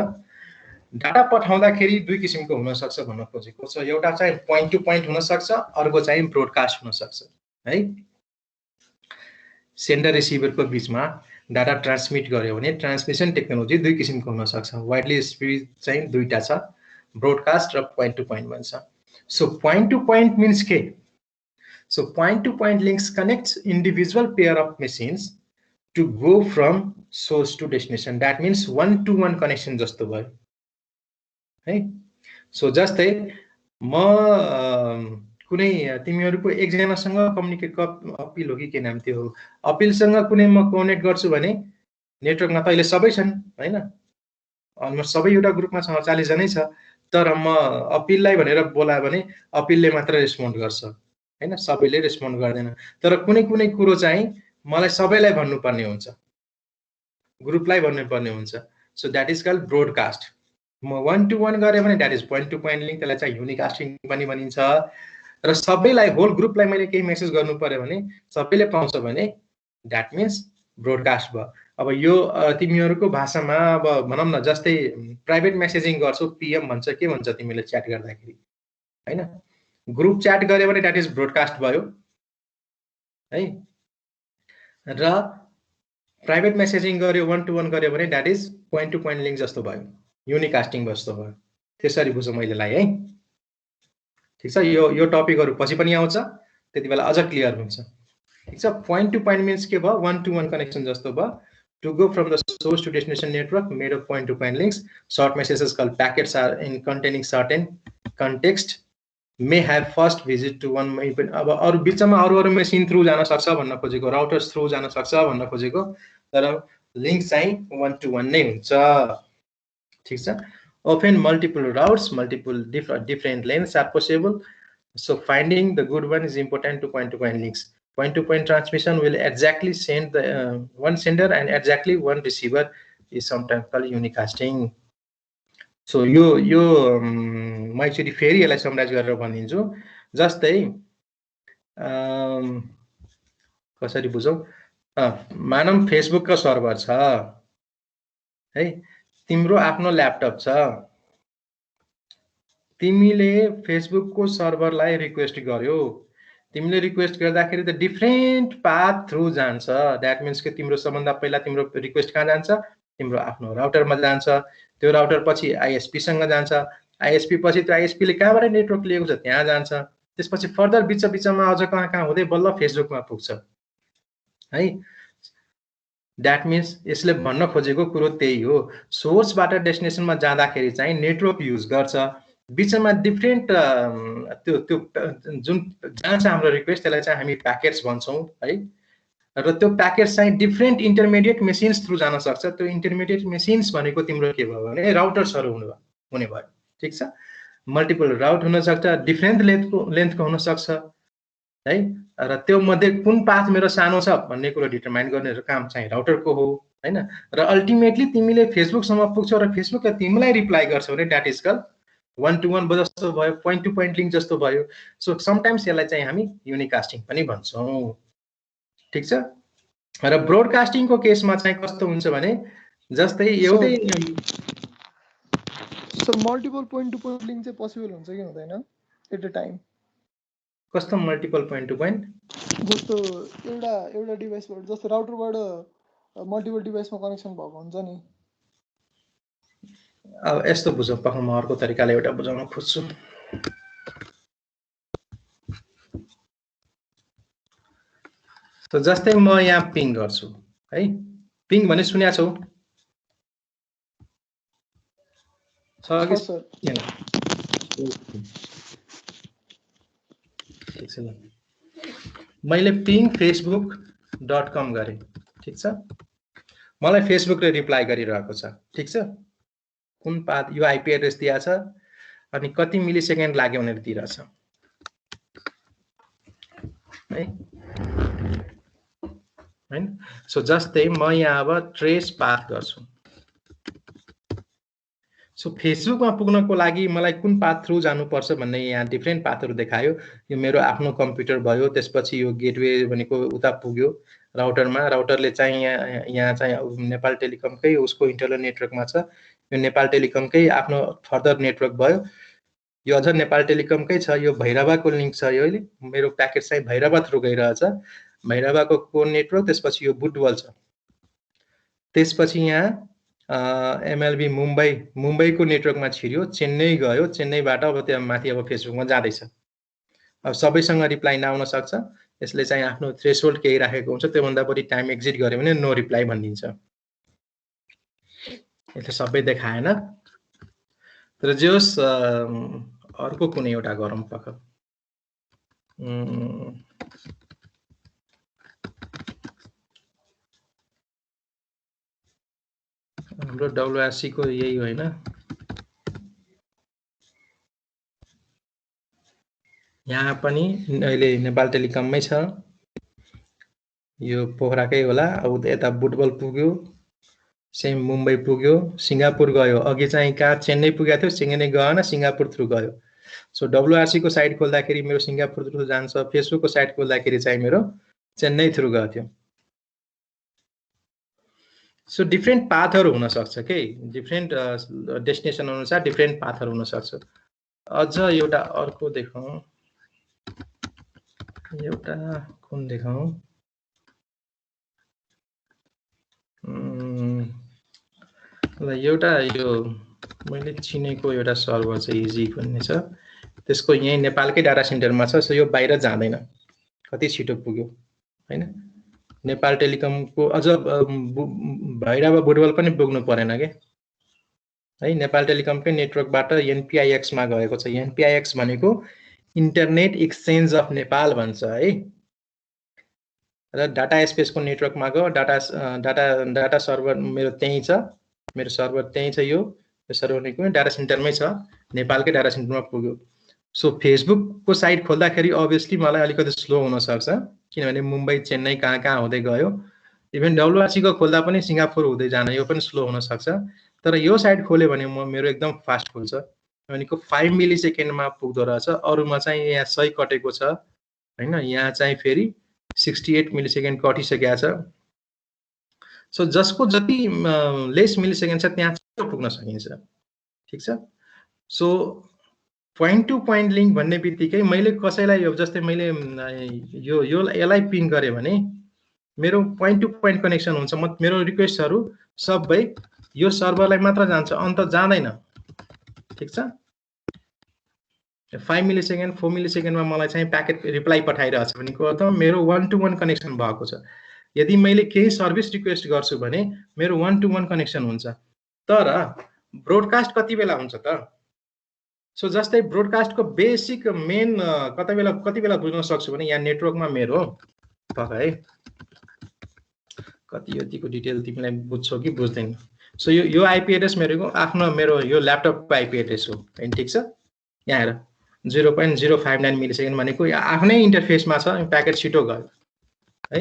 Speaker 1: डाटा पठाउँदाखेरि दुई किसिमको हुन सक्छ भन्न खोजेको छ। एउटा चाहिँ पोइन्ट टु पोइन्ट हुन सक्छ, अर्को चाहिँ ब्रोडकास्ट हुन सक्छ है। सेन्डर रिसिभरको बीचमा डाटा ट्रान्समिट गर्यो भने ट्रान्समिसन टेक्नोलोजी दुई किसिमको हुन सक्छ। वाइडली स्प्रेड चाहिँ दुईटा छ, ब्रोडकास्ट र पोइन्ट टु पोइन्ट भन्छ। So point to point means के? So point to point links connects individual pair of machines to go from source to destination. That means one-to-one connection जस्तो भयो है। सो जस्तै म कुनै तिमीहरुको एकजनासँग कम्युनिकेट, अपिल हो कि के नाम थियो, अपिलसँग कुनै म कनेक्ट गर्छु भने नेटवर्कमा त अहिले सबै छन् हैन, अलमोस्ट सबै एउटा ग्रुपमा 40 जनै छ, तर म अपिललाई भनेर बोलायो भने अपिलले मात्र रेस्पोन्ड गर्छ हैन, सबैले रेस्पोन्ड गर्दैन। तर कुनै कुनै कुरो चाहिँ मलाई सबैलाई भन्नुपर्ने हुन्छ, ग्रुपलाई भन्नुपर्ने हुन्छ। So that is called broadcast. म वन टु वन गरे भने that is point to point link, त्यसलाई चाहिँ युनिकास्टिङ पनि भनिन्छ। र सबैलाई, होल ग्रुपलाई मैले केही मेसेज गर्नु पर्यो भने सबैले पाउँछ भने दैट मिन्स ब्रोडकास्ट भयो। अब यो तिमीहरुको भाषामा अब भनौं न, जस्तै प्राइभेट मेसेजिङ गर्छौ, पीएम भन्छ, के भन्छ तिमीले च्याट गर्दाखेरि हैन, ग्रुप च्याट गरे भने दैट इज ब्रोडकास्ट भयो है। र प्राइभेट मेसेजिङ गर्यो, 1 to 1 गर्यो भने that is point to point link जस्तो भयो, युनिकास्टिङ जस्तो भयो। त्यसरी बुझौँ मैले लाई है। ठिक छ, यो टपिकहरू पछि पनि आउँछ, त्यति बेला अझ क्लियर हुन्छ। ठिक छ, पोइन्ट टु पोइन्ट मिन्स के भयो, 1 to 1 कनेक्सन जस्तो भयो। To go from the source to destination network made of point-to-point links, short messages called packets are in containing certain context may have first visit to one. अब अरु बिचमा अरु मेसिन थ्रु जान सक्छ भन्न खोजेको, राउटर्स थ्रु जान सक्छ भन्न खोजेको, तर लिंक चाहिँ 1 to 1 नै हुन्छ। ठीक छ, often multiple routes, multiple different lanes are possible, so finding the good one is important to point links. Point-to-point transmission will exactly send the one sender and exactly one receiver is sometimes called unicasting. So यो म एकचोटि फेरि यसलाई समराइज गरेर भनिदिन्छु। जस्तै कसरी बुझौँ, मानव फेसबुक का सर्भर छ है, तिम्रो आफ्नो ल्यापटप छ, तिमीले फेसबुक को सर्भरलाई रिक्वेस्ट गर्यो, तिमीले रिक्वेस्ट गर्दाखेरि त डिफरेन्ट पाथ थ्रु जान्छ। दैट मीन्स कि तिम्रो सबभन्दा पहिला तिम्रो रिक्वेस्ट कहाँ जान्छ, तिम्रो आफ्नो राउटरमा जान्छ, त्यो राउटर पछि आईएसपी सँग जान्छ, आईएसपी पछि त्यो आईएसपी ले कहाँबाट नेटवर्क लिएको छ त्यहाँ जान्छ, त्यसपछि फर्दर बिचमा अझ कहाँ हुँदै बल्ल फेसबुकमा पुग्छ है। दैट मीन्स यसले भन्न खोजेको कुरो त्यही हो, सोर्सबाट डेस्टिनेसनमा जाँदाखेरि चाहिँ नेटवर्क युज गर्छ, बिचमा डिफरेन्ट त्यो जुन जान्छ हाम्रो रिक्वेस्ट त्यसलाई चाहिँ हामी प्याकेट्स भन्छौं है, र त्यो प्याकेट्स चाहिँ डिफरेन्ट इन्टरमिडिएट मेसिन्स थ्रु जान सक्छ। त्यो इन्टरमिडिएट मेसिन्स भनेको तिम्रो के भयो भने राउटर्सहरु हुने भयो। ठीक छ, मल्टिपल राउट हुन सक्छ, डिफरेन्ट लेन्थको हुन सक्छ है, र त्यो मध्ये कुन पाथ मेरो सानो छ भन्ने कुरा डिटरमाइन गर्ने काम चाहिँ राउटरको हो हैन। र अल्टिमेटली तिमीले फेसबुक सम्म पुग्छौ र फेसबुकले तिमीलाई रिप्लाई गर्छ भने दैट इज कल 1 to 1 जस्तो भयो, point to point लिंक जस्तो भयो। सो समटाइम्स यसलाई चाहिँ हामी युनिकास्टिङ पनि भन्छौं। ठीक छ, र ब्रोडकास्टिङ को केसमा चाहिँ कस्तो हुन्छ भने जस्तै एउटै
Speaker 6: sir multiple point to point link चाहिँ पोसिबल हुन्छ कि हुँदैन एट अ टाइम?
Speaker 1: कस्तो मल्टिपल पोइन्ट टु पोइन्ट?
Speaker 6: जस्तो एउटा डिभाइसबाट, जस्तो राउटरबाट मल्टिपल डिभाइसमा कनेक्सन भएको हुन्छ नि।
Speaker 1: अब यस्तो बुझौँ, पक्का म अर्को तरिकाले एउटा बुझाउन खोज्छु। त जस्तै म यहाँ पिङ गर्छु है, पिङ भने सुन्या छौ मैले पिङ facebook.com गरे। ठीक छ, मलाई फेसबुकले रिप्लाई गरिरहेको छ। ठीक छ, कुन पाथ यो आईपी एड्रेस दिया छ अनि कति मिली सेकेन्ड लाग्यो भनेर दिइरहेछ है हैन। सो जस्तै म यहाँ अब ट्रेस पाथ गर्छु। सो फेसबुकमा पुग्नको लागि मलाई कुन पाथ थ्रु जानुपर्छ भन्ने यहाँ डिफरेन्ट पाथहरु देखायो। यो मेरो आफ्नो कम्प्युटर भयो, त्यसपछि यो गेटवे भनेको उता पुग्यो राउटरमा, राउटरले चाहिँ यहाँ चाहिँ नेपाल टेलिकमकै उसको इन्टरनल नेटवर्कमा छ, यो नेपाल टेलिकमकै आफ्नो फर्दर नेटवर्क भयो, यो अझ नेपाल टेलिकमकै छ, यो भैरवाको लिंक छ, यो मेरो प्याकेट चाहिँ भैरवा थ्रु गइरहेछ, भैरवाको कोर नेटवर्क, त्यसपछि यो बुटवल छ, त्यसपछि यहाँ एमएलबी मुम्बईको नेटवर्कमा छिर्यो, चेन्नई गयो, चेन्नईबाट अब त्यहाँ माथि अब फेसबुकमा जाँदैछ। अब सबैसँग रिप्लाई नआउन सक्छ, यसले चाहिँ आफ्नो थ्रेशोल्ड केही राखेको हुन्छ, त्योभन्दा बढी टाइम एक्जिट गर्यो भने नो रिप्लाई भनिदिन्छ। यसले सबै देखाएन, तर जे होस् अर्को कुनै एउटा गरौँ पक्का। हाम्रो डब्लुआरसी को यही होइन, यहाँ पनि अहिले नेपाल टेलिकममै छ, यो पोखराकै होला। अब यता बुटबल पुग्यो, सेम मुम्बई पुग्यो, सिंगापुर गयो, अघि चाहिँ कहाँ चेन्नई पुगेको थियो, चेन्नई गएन, सिंगापुर थ्रु गयो। सो डब्लुआरसी को साइट खोल्दाखेरि मेरो सिंगापुर थ्रु जान्छ, फेसबुक को साइट खोल्दाखेरि चाहिँ मेरो चेन्नई थ्रु गयो थियो। सो डिफरेन्ट पाथहरु हुन सक्छ के, डिफरेन्ट डेस्टिनेसन अनुसार डिफरेन्ट पाथहरु हुन सक्छ। अझ एउटा अर्को देखाउँ, एउटा कुन देखाउँ, ल एउटा यो मैले चिनेको एउटा सर्भर चाहिँ इजी भन्ने छ, त्यसको यही नेपालकै डाटा सेन्टरमा छ। सो यो बाहिर जाँदैन, कति छिटो पुग्यो हैन। नेपाल टेलिकमको अझ भैरा वा बुटवल पनि पुग्नु परेन के है। नेपाल टेलिकमकै नेटवर्कबाट एनपीआईएक्स मा गएको छ। एनपीआईएक्स भनेको इन्टरनेट एक्सचेन्ज अफ नेपाल भन्छ है। र डाटा स्पेसको नेटवर्कमा गयो, डाटा सर्भर मेरो त्यही छ, मेरो सर्भर त्यही छ। यो सर्भर भनेको डाटा सेन्टरमै छ, नेपालकै डाटा सेन्टरमा पुग्यो। सो फेसबुकको साइट खोल्दाखेरि अभियसली मलाई अलिकति स्लो हुन सक्छ, किनभने मुम्बई चेन्नई कहाँ हुँदै गयो। इभन डब्लुआरसीको खोल्दा पनि सिङ्गापुर हुँदै जान यो पनि स्लो हुन सक्छ। तर यो साइट खोल्यो भने मेरो एकदम फास्ट खुल्छ, भनेको 5 मिली सेकेन्डमा पुग्दो रहेछ। अरूमा चाहिँ यहाँ सही कटेको छ हैन, यहाँ चाहिँ फेरि 68 मिली सेकेन्ड कटिसकेको छ। सो जसको जति लेस मिली सेकेन्ड छ त्यहाँ छिटो पुग्न सकिन्छ, ठिक छ। So point to point link भन्ने बित्तिकै मैले कसैलाई यो जस्तै मैले यसलाई पिङ गरेँ भने मेरो पोइन्ट टु पोइन्ट कनेक्सन हुन्छ। मेरो रिक्वेस्टहरू सबै यो सर्भरलाई मात्र जान्छ, अन्त जाँदैन, ठिक छ। 5 मिली सेकेन्ड 4 मिली सेकेन्डमा मलाई चाहिँ प्याकेट रिप्लाई पठाइरहेछ भनेको अर्थ मेरो 1 टु 1 कनेक्सन भएको छ। यदि मैले केही सर्भिस रिक्वेस्ट गर्छु भने मेरो 1 टु 1 कनेक्सन हुन्छ। तर ब्रोडकास्ट कति बेला हुन्छ त? सो जस्तै ब्रोडकास्टको बेसिक मेन कति बेला बुझ्न सक्छु भने यहाँ नेटवर्कमा मेरो है कति यतिको डिटेल तिमीलाई बुझ्छौ कि बुझ्दैन। सो यो आइपी एड्रेस मेरो यो ल्यापटपको आइपी एड्रेस हो हैन, ठिक छ। यहाँ हेर 0.059 मिली सेकेन्ड भनेको आफ्नै इन्टरफेसमा छ, प्याकेट छिटो गयो है।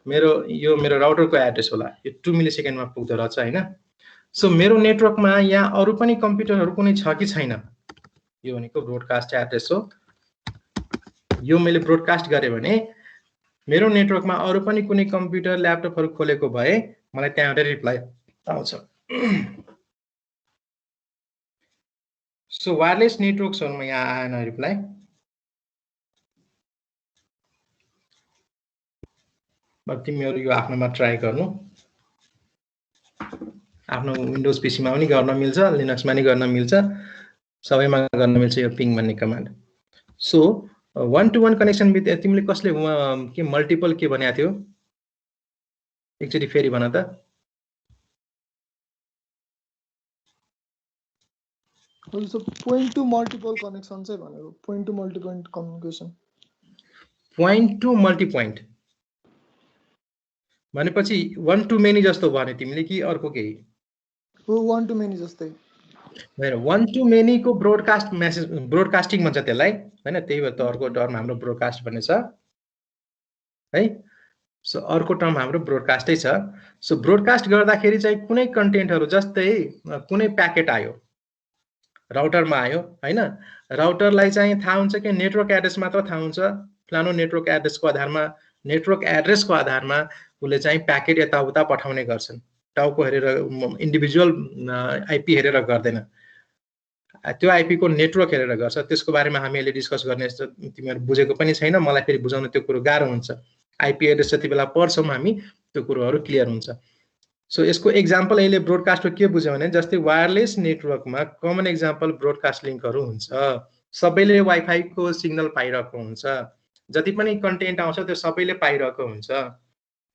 Speaker 1: मेरो राउटरको एड्रेस होला, यो 2 मिली सेकेन्डमा पुग्दो रहेछ हैन। सो मेरो नेटवर्कमा यहाँ अरू पनि कम्प्युटरहरू कुनै छ कि छैन, यो भनेको ब्रोडकास्ट एड्रेस हो। यो मैले ब्रोडकास्ट गरेँ भने मेरो नेटवर्कमा अरू पनि कुनै कम्प्युटर ल्यापटपहरू खोलेको भए मलाई त्यहाँबाट रिप्लाई आउँछ। सो वायरलेस नेटवर्क्सहरुमा यहाँ आएन रिप्लाई। तिमीहरू यो आफ्नोमा ट्राई गर्नु, आफ्नो विन्डोज पीसीमा पनि गर्न मिल्छ, लिनक्समा पनि गर्न मिल्छ, सबैमा गर्न मिल्छ यो पिङ भन्ने कमान्ड। सो 1 टु 1 कनेक्सन बित्दै तिमीले कसले के मल्टिपल के भनेको थियो एकचोटि फेरि भन त।
Speaker 6: पोइन्ट टु मल्टिपल कनेक्सन चाहिँ भनेको point to multi point communication.
Speaker 1: Point to multi point भनेपछि 1 टु मेनी जस्तो भने तिमीले कि अर्को केही?
Speaker 6: हो 1 टु मेनी जस्तै
Speaker 1: हैन, 1 टु मेनी को ब्रोडकास्ट मेसेज ब्रोडकास्टिङ भन्छ त्यसलाई हैन। त्यही भएर त अर्को टर्म हाम्रो ब्रोडकास्ट भन्ने छ है। सो अर्को टर्म हाम्रो ब्रोडकास्टै छ। सो ब्रोडकास्ट गर्दाखेरि चाहिँ कुनै कन्टेन्टहरु जस्तै कुनै प्याकेट आयो राउटरमा आयो हैन, राउटरलाई चाहिँ थाहा हुन्छ कि नेटवर्क एड्रेस मात्र थाहा हुन्छ। प्लानो नेटवर्क एड्रेसको आधारमा उले चाहिँ प्याकेट यताउता पठाउने गर्छन्। टाउको हेरेर इन्डिभिजुअल आइपी हेरेर गर्दैन, त्यो आइपी को नेटवर्क हेरेर गर्छ। त्यसको बारेमा हामी अहिले डिस्कस गर्ने जस्तो तिमीहरु बुझेको पनि छैन, मलाई फेरि बुझाउन त्यो कुरो गाह्रो हुन्छ। आइपी एड्रेस जति बेला पढ्छौं हामी त्यो कुरोहरु क्लियर हुन्छ। सो यसको एक्जाम्पल अहिले ब्रोडकास्टको के बुझ्यो भने जस्तै वायरलेस नेटवर्कमा कमन एक्जाम्पल ब्रोडकास्ट लिङ्कहरु हुन्छ। सबैले वाइफाई को सिग्नल पाइरहेको हुन्छ, जति पनि कन्टेन्ट आउँछ त्यो सबैले पाइरहेको हुन्छ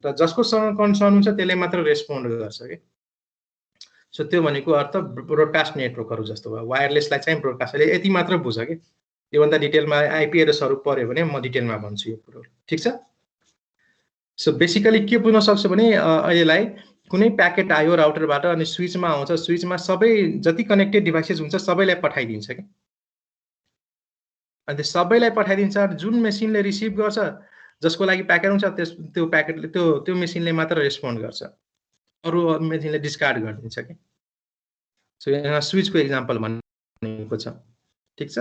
Speaker 1: र जसको सँग कन्सर्न हुन्छ त्यसले मात्र रेस्पोन्ड गर्छ के। सो त्यो भनेको अर्थ ब्रोडकास्ट नेटवर्कहरु जस्तो भयो। वायरलेसलाई चाहिँ ब्रोडकास्टले यति मात्र बुझ के। योभन्दा डिटेलमा आइपी एड्रेसहरु पर्यो भने म डिटेलमा भन्छु यो कुरो, ठीक छ। सो बेसिकली के बुझ्न सक्छु भने अहिलेलाई कुनै प्याकेट आयो राउटरबाट अनि स्विचमा आउँछ, स्विचमा सबै जति कनेक्टेड डिभाइसेस हुन्छ सबैलाई पठाइदिन्छ के। अनि सबैलाई पठाइदिन्छ, जुन मेसिनले रिसिभ गर्छ जसको लागि प्याकेट हुन्छ त्यो प्याकेटले त्यो मेसिनले मात्र रेस्पोन्ड गर्छ, अरु मेसिनले डिस्कार्ड गरिदिन्छ के। सो यहाँ स्विचको एक्जाम्पल भनेको छ, ठीक छ।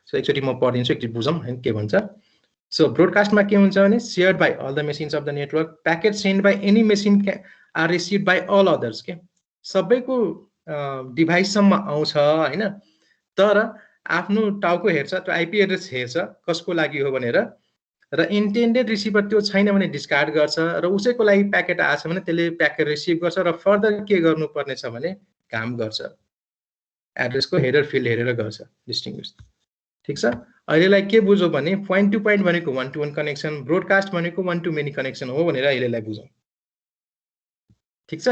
Speaker 1: सो एकचोटि म पढिदिन्छु, एकचोटि बुझौँ हैन के भन्छ। सो ब्रोडकास्टमा के हुन्छ भने shared by all the machines of the network, packet send by any machine are received by all others के। सबैको डिभाइससम्म आउँछ हैन, तर आफ्नो टाउको हेर्छ, त्यो आइपी एड्रेस हेर्छ कसको लागि हो भनेर, र इन्टेन्डेड रिसिभर त्यो छैन भने डिस्कार्ड गर्छ र उसैको लागि प्याकेट आएछ भने त्यसले प्याकेट रिसिभ गर्छ र फर्दर के गर्नुपर्ने छ भने काम गर्छ। एड्रेसको हेडर फिल्ड हेरेर गर्छ डिस्टिङ्ग्विस। ठीक छ, अहिलेलाई के बुझ्यौ भने पोइन्ट टु पोइन्ट भनेको 1 to 1 कनेक्सन, ब्रोडकास्ट भनेको 1 to many कनेक्सन हो भनेर अहिलेलाई बुझौँ। ठीक छ,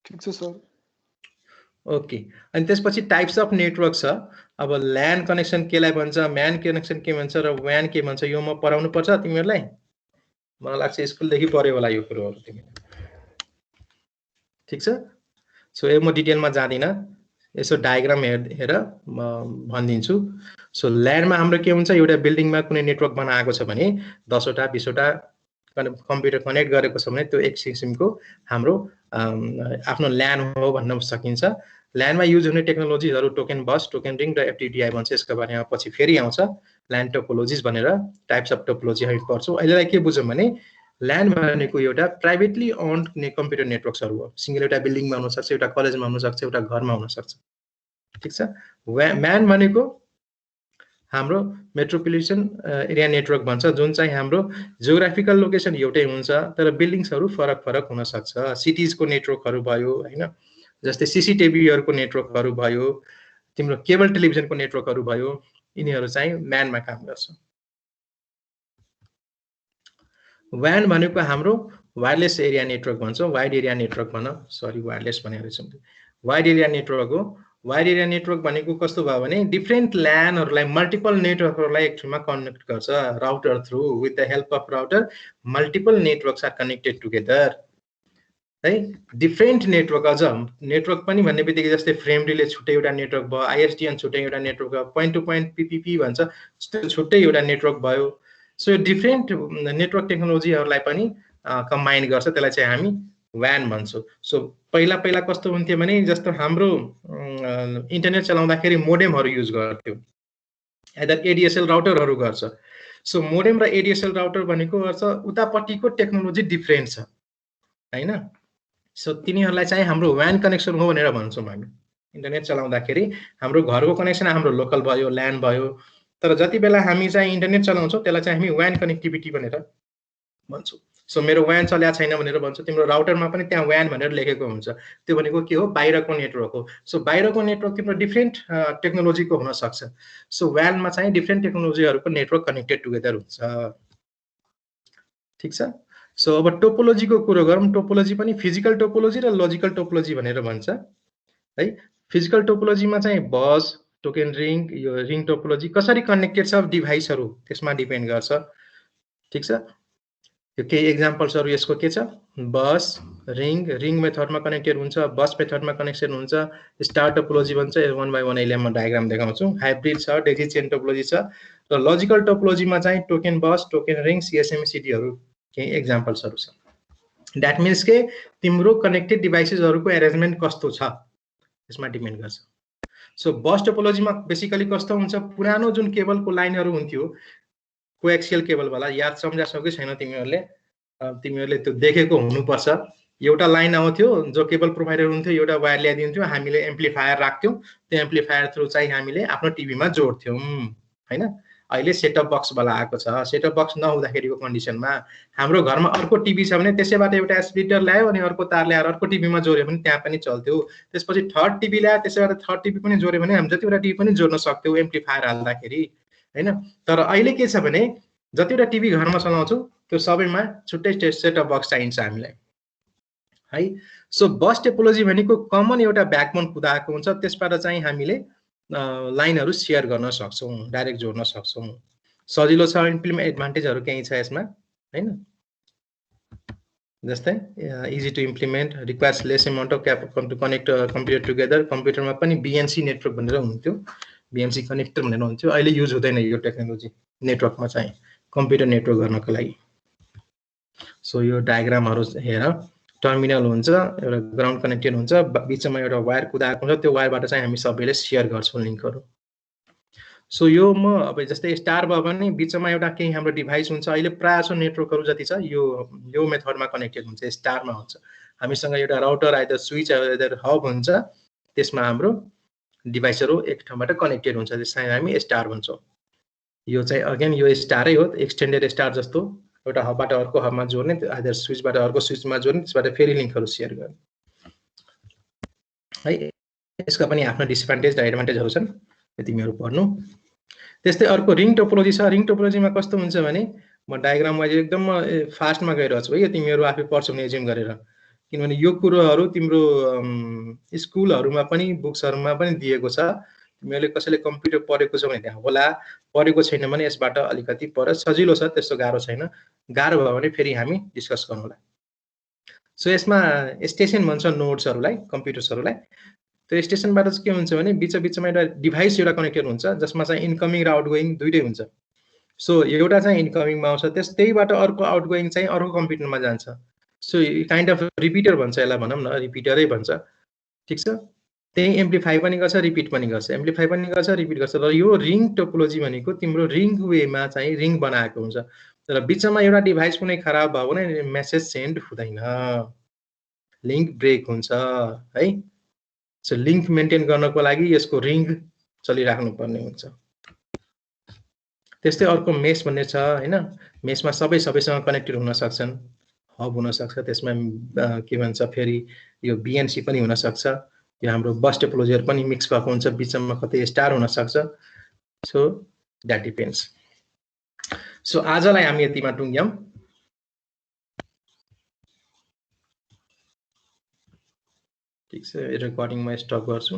Speaker 6: ठीक छ सर।
Speaker 1: ओके, अनि त्यसपछि टाइप्स अफ नेटवर्क छ। अब ल्यान कनेक्सन केलाई भन्छ, म्यान कनेक्सन के भन्छ र व्यान के भन्छ, यो म पढाउनु पर्छ तिमीहरूलाई? मलाई लाग्छ स्कुलदेखि पढ्यो होला यो कुरोहरू तिमीले। ठीक छ, सो यो म डिटेलमा जाँदिनँ, यसो डायग्राम हेर म भनिदिन्छु। सो ल्यानमा हाम्रो के हुन्छ, एउटा बिल्डिङमा कुनै नेटवर्क बनाएको छ भने 10 वटा 20 वटा कम्प्युटर कनेक्ट गरेको छ भने त्यो एक किसिमको हाम्रो आफ्नो ल्यान हो भन्न सकिन्छ। ल्यानमा युज हुने टेक्नोलोजीहरू टोकन बस, टोकन रिङ र एफटिडिआई भन्छ। यसको बारेमा पछि फेरि आउँछ ल्यान टोपोलोजिज भनेर, टाइप्स अफ टोपोलोजी हामी पढ्छौँ। अहिलेलाई के बुझौँ भने ल्यान भनेको एउटा प्राइभेटली ओन्ड कम्प्युटर नेटवर्क्सहरू हो। सिङ्गल एउटा बिल्डिङमा हुनसक्छ, एउटा कलेजमा हुनसक्छ, एउटा घरमा हुनसक्छ। ठिक छ, म्यान भनेको हाम्रो मेट्रोपोलिटन एरिया नेटवर्क भन्छ, जुन चाहिँ हाम्रो जियोग्राफिकल लोकेसन एउटै हुन्छ तर बिल्डिङ्सहरू फरक फरक हुनसक्छ। सिटिजको नेटवर्कहरू भयो होइन, जस्तै सिसिटिभीहरूको नेटवर्कहरू भयो, तिम्रो केबल टेलिभिजनको नेटवर्कहरू भयो, यिनीहरू चाहिँ म्यानमा काम गर्छ। व्यान भनेको हाम्रो वायरलेस एरिया नेटवर्क भन्छ, वाइड एरिया नेटवर्क भन, सरी वायरलेस भनेर छौँ, वाइड एरिया नेटवर्क हो। वाइड एरिया नेटवर्क भनेको कस्तो भयो भने डिफ्रेन्ट ल्यानहरूलाई, मल्टिपल नेटवर्कहरूलाई एक ठाउँमा कनेक्ट गर्छ router through. With the help of router multiple networks are connected together है। डिफ्रेन्ट नेटवर्क, अझ नेटवर्क पनि भन्ने बित्तिकै जस्तै फ्रेम रिले छुट्टै एउटा नेटवर्क भयो, आइएसडिएन छुट्टै एउटा नेटवर्क भयो, पोइन्ट टु पोइन्ट पिपिपी भन्छ छुट्टै एउटा नेटवर्क भयो। सो डिफ्रेन्ट नेटवर्क टेक्नोलोजीहरूलाई पनि कम्बाइन गर्छ, त्यसलाई चाहिँ हामी व्यान भन्छौँ। सो पहिला पहिला कस्तो हुन्थ्यो भने जस्तो हाम्रो इन्टरनेट चलाउँदाखेरि मोडेमहरू युज गर्थ्यो, एदर एडिएसएल राउटरहरू गर्छ। सो मोडेम र एडिएसएल राउटर भनेको अर्थ उतापट्टिको टेक्नोलोजी डिफ्रेन्ट छ होइन। सो तिनीहरूलाई चाहिँ हाम्रो व्यान कनेक्सन हो भनेर भन्छौँ हामी। इन्टरनेट चलाउँदाखेरि हाम्रो घरको कनेक्सन हाम्रो लोकल भयो, ल्यान भयो, तर जति बेला हामी चाहिँ इन्टरनेट चलाउँछौँ त्यसलाई चाहिँ हामी व्यान कनेक्टिभिटी भनेर भन्छौँ। सो मेरो व्यान चल्या छैन भनेर भन्छौँ, तिम्रो राउटरमा पनि त्यहाँ व्यान भनेर लेखेको हुन्छ, त्यो भनेको के हो, बाहिरको नेटवर्क हो। सो बाहिरको नेटवर्क तिम्रो डिफ्रेन्ट टेक्नोलोजीको हुनसक्छ। सो व्यानमा चाहिँ डिफ्रेन्ट टेक्नोलोजीहरूको नेटवर्क कनेक्टेड टुगेदर हुन्छ। ठिक छ, सो अब टोपोलोजीको कुरो गरौँ। टोपोलोजी पनि फिजिकल टोपोलोजी र लजिकल टोपोलोजी भनेर भन्छ है। फिजिकल टोपोलोजीमा चाहिँ बस, टोकन रिङ, यो रिङ टोपोलोजी कसरी कनेक्टेड छ डिभाइसहरू त्यसमा डिपेन्ड गर्छ। ठिक छ, यो केही एक्जाम्पल्सहरू यसको के छ, बस, रिङ मेथडमा कनेक्टेड हुन्छ, बस मेथडमा कनेक्सन हुन्छ। स्टार टोपोलोजी भन्छ, 1 by 1 अहिले म डायग्राम देखाउँछु। हाइब्रिड छ, डेजी चेन टोपोलोजी छ र लजिकल टोपोलोजीमा चाहिँ टोकन बस, टोकन रिङ, सिएसएमसीडीहरू केही एक्जाम्पल्सहरू छ। द्याट मिन्स के तिम्रो कनेक्टेड डिभाइसेसहरूको एरेन्जमेन्ट कस्तो छ त्यसमा डिपेन्ड गर्छ। सो बस टोपोलोजीमा बेसिकली कस्तो हुन्छ, पुरानो जुन केबलको लाइनहरू हुन्थ्यो कोएक्सियल केबलवाला, याद सम्झाछौ कि छैन तिमीहरूले? तिमीहरूले त्यो देखेको हुनुपर्छ। एउटा लाइन आउँथ्यो, जो केबल प्रोभाइडर हुन्थ्यो एउटा वायर ल्याइदिन्थ्यो, हामीले एम्प्लिफायर राख्थ्यौँ, त्यो एम्प्लिफायर थ्रु चाहिँ हामीले आफ्नो टिभीमा जोड्थ्यौँ होइन। अहिले सेटअप बक्सवाला आएको छ। सेटअप बक्स नहुँदाखेरिको कन्डिसनमा हाम्रो घरमा अर्को टिभी छ भने त्यसैबाट एउटा एस्पिटर ल्यायो अनि अर्को तार ल्याएर अर्को टिभीमा जोड्यो भने त्यहाँ पनि चल्थ्यो। त्यसपछि थर्ड टिभी ल्यायो, त्यसैबाट थर्ड टिभी पनि जोड्यो भने हामी जतिवटा टिभी पनि जोड्न सक्थ्यौँ एम्प्लिफायर हाल्दाखेरि होइन। तर अहिले के छ भने जतिवटा टिभी घरमा चलाउँछौँ त्यो सबैमा छुट्टै सेटअप बक्स चाहिन्छ हामीलाई है। सो बस टेपोलोजी भनेको कमन एउटा ब्याकबोन कुदाएको हुन्छ, त्यसबाट चाहिँ हामीले लाइनहरू सेयर गर्न सक्छौँ, डाइरेक्ट जोड्न सक्छौँ। सजिलो छ, इम्प्लिमेन्ट एडभान्टेजहरू केही छ यसमा होइन। जस्तै easy to implement, requires less amount of to connect computer together. कम्प्युटरमा पनि बिएनसी नेटवर्क भनेर हुन्थ्यो, बिएनसी कनेक्टर भनेर हुन्थ्यो, अहिले युज हुँदैन यो टेक्नोलोजी नेटवर्कमा चाहिँ कम्प्युटर नेटवर्क गर्नको लागि। सो यो डायग्रामहरू हेर, टर्मिनल हुन्छ, एउटा ग्राउन्ड कनेक्टेड हुन्छ, बिचमा एउटा वायर कुदाएको हुन्छ, त्यो वायरबाट चाहिँ हामी सबैले सेयर गर्छौँ लिङ्कहरू। सो यो म अब जस्तै स्टार भयो भने बिचमा एउटा केही हाम्रो डिभाइस हुन्छ। अहिले प्रायः जसो नेटवर्कहरू जति छ यो मेथडमा कनेक्टेड हुन्छ, स्टारमा हुन्छ। हामीसँग एउटा router either switch either hub हुन्छ, त्यसमा हाम्रो डिभाइसहरू एक ठाउँबाट कनेक्टेड हुन्छ, त्यसलाई हामी स्टार भन्छौँ। यो चाहिँ अगेन यो स्टारै हो, एक्सटेन्डेड स्टार जस्तो, एउटा हबबाट अर्को हबमा जोड्ने, आइदर स्विचबाट अर्को स्विचमा जोड्ने, त्यसबाट फेरि लिङ्कहरू सेयर गर्ने है। यसका पनि आफ्नो डिसएडभान्टेज र एडभान्टेजहरू छन्, तिमीहरू पढ्नु। त्यस्तै अर्को रिङ टोपोलोजी छ। रिङ टोपोलोजीमा कस्तो हुन्छ भने म डायग्राम वाइज एकदम फास्टमा गइरहेको छु है, यो तिमीहरू आफै पढ्छौ भने एज्युम गरेर, किनभने यो कुरोहरू तिम्रो स्कुलहरूमा पनि बुक्सहरूमा पनि दिएको छ। तिमीहरूले कसैले कम्प्युटर पढेको छ भने त्यहाँ होला, पढेको छैन भने यसबाट अलिकति पर सजिलो छ, त्यस्तो गाह्रो छैन। गाह्रो भयो भने फेरि हामी डिस्कस गरौँला। सो यसमा स्टेसन भन्छ नोड्सहरूलाई, कम्प्युटर्सहरूलाई। त्यो स्टेसनबाट चाहिँ के हुन्छ भने बिचमा एउटा डिभाइस एउटा कनेक्टेड हुन्छ, जसमा चाहिँ इन्कमिङ र आउटगोइङ दुइटै हुन्छ। सो एउटा चाहिँ इन्कमिङमा आउँछ, त्यहीबाट अर्को आउटगोइङ चाहिँ अर्को कम्प्युटरमा जान्छ। सो काइन्ड अफ रिपिटर भन्छ यसलाई, भनौँ न रिपिटरै भन्छ, ठिक छ। त्यही एम्प्लिफाई पनि गर्छ, रिपिट पनि गर्छ, एम्प्लिफाई पनि गर्छ, रिपिट गर्छ। र यो रिङ टोपोलोजी भनेको तिम्रो रिङ वेमा चाहिँ रिङ बनाएको हुन्छ, तर बिचमा एउटा डिभाइस कुनै खराब भयो भने मेसेज सेन्ड हुँदैन, लिङ्क ब्रेक हुन्छ है। सो लिङ्क मेन्टेन गर्नको लागि यसको रिङ चलिराख्नु पर्ने हुन्छ। त्यस्तै अर्को मेस भन्ने छ हैन, मेसमा सबैसँग कनेक्टेड हुन सक्छन्, हब हुन सक्छ, त्यसमा के भन्छ फेरि यो बिएनसी पनि हुन सक्छ, यो हाम्रो बस टोपोलोजीहरु पनि मिक्स भएको हुन्छ, बिचमा कतै स्टार हुन सक्छ। So that depends. सो आजलाई हामी यतिमा टुङ्ग्यौं। ठीक छ, रेकर्डिङ म स्टप गर्छु।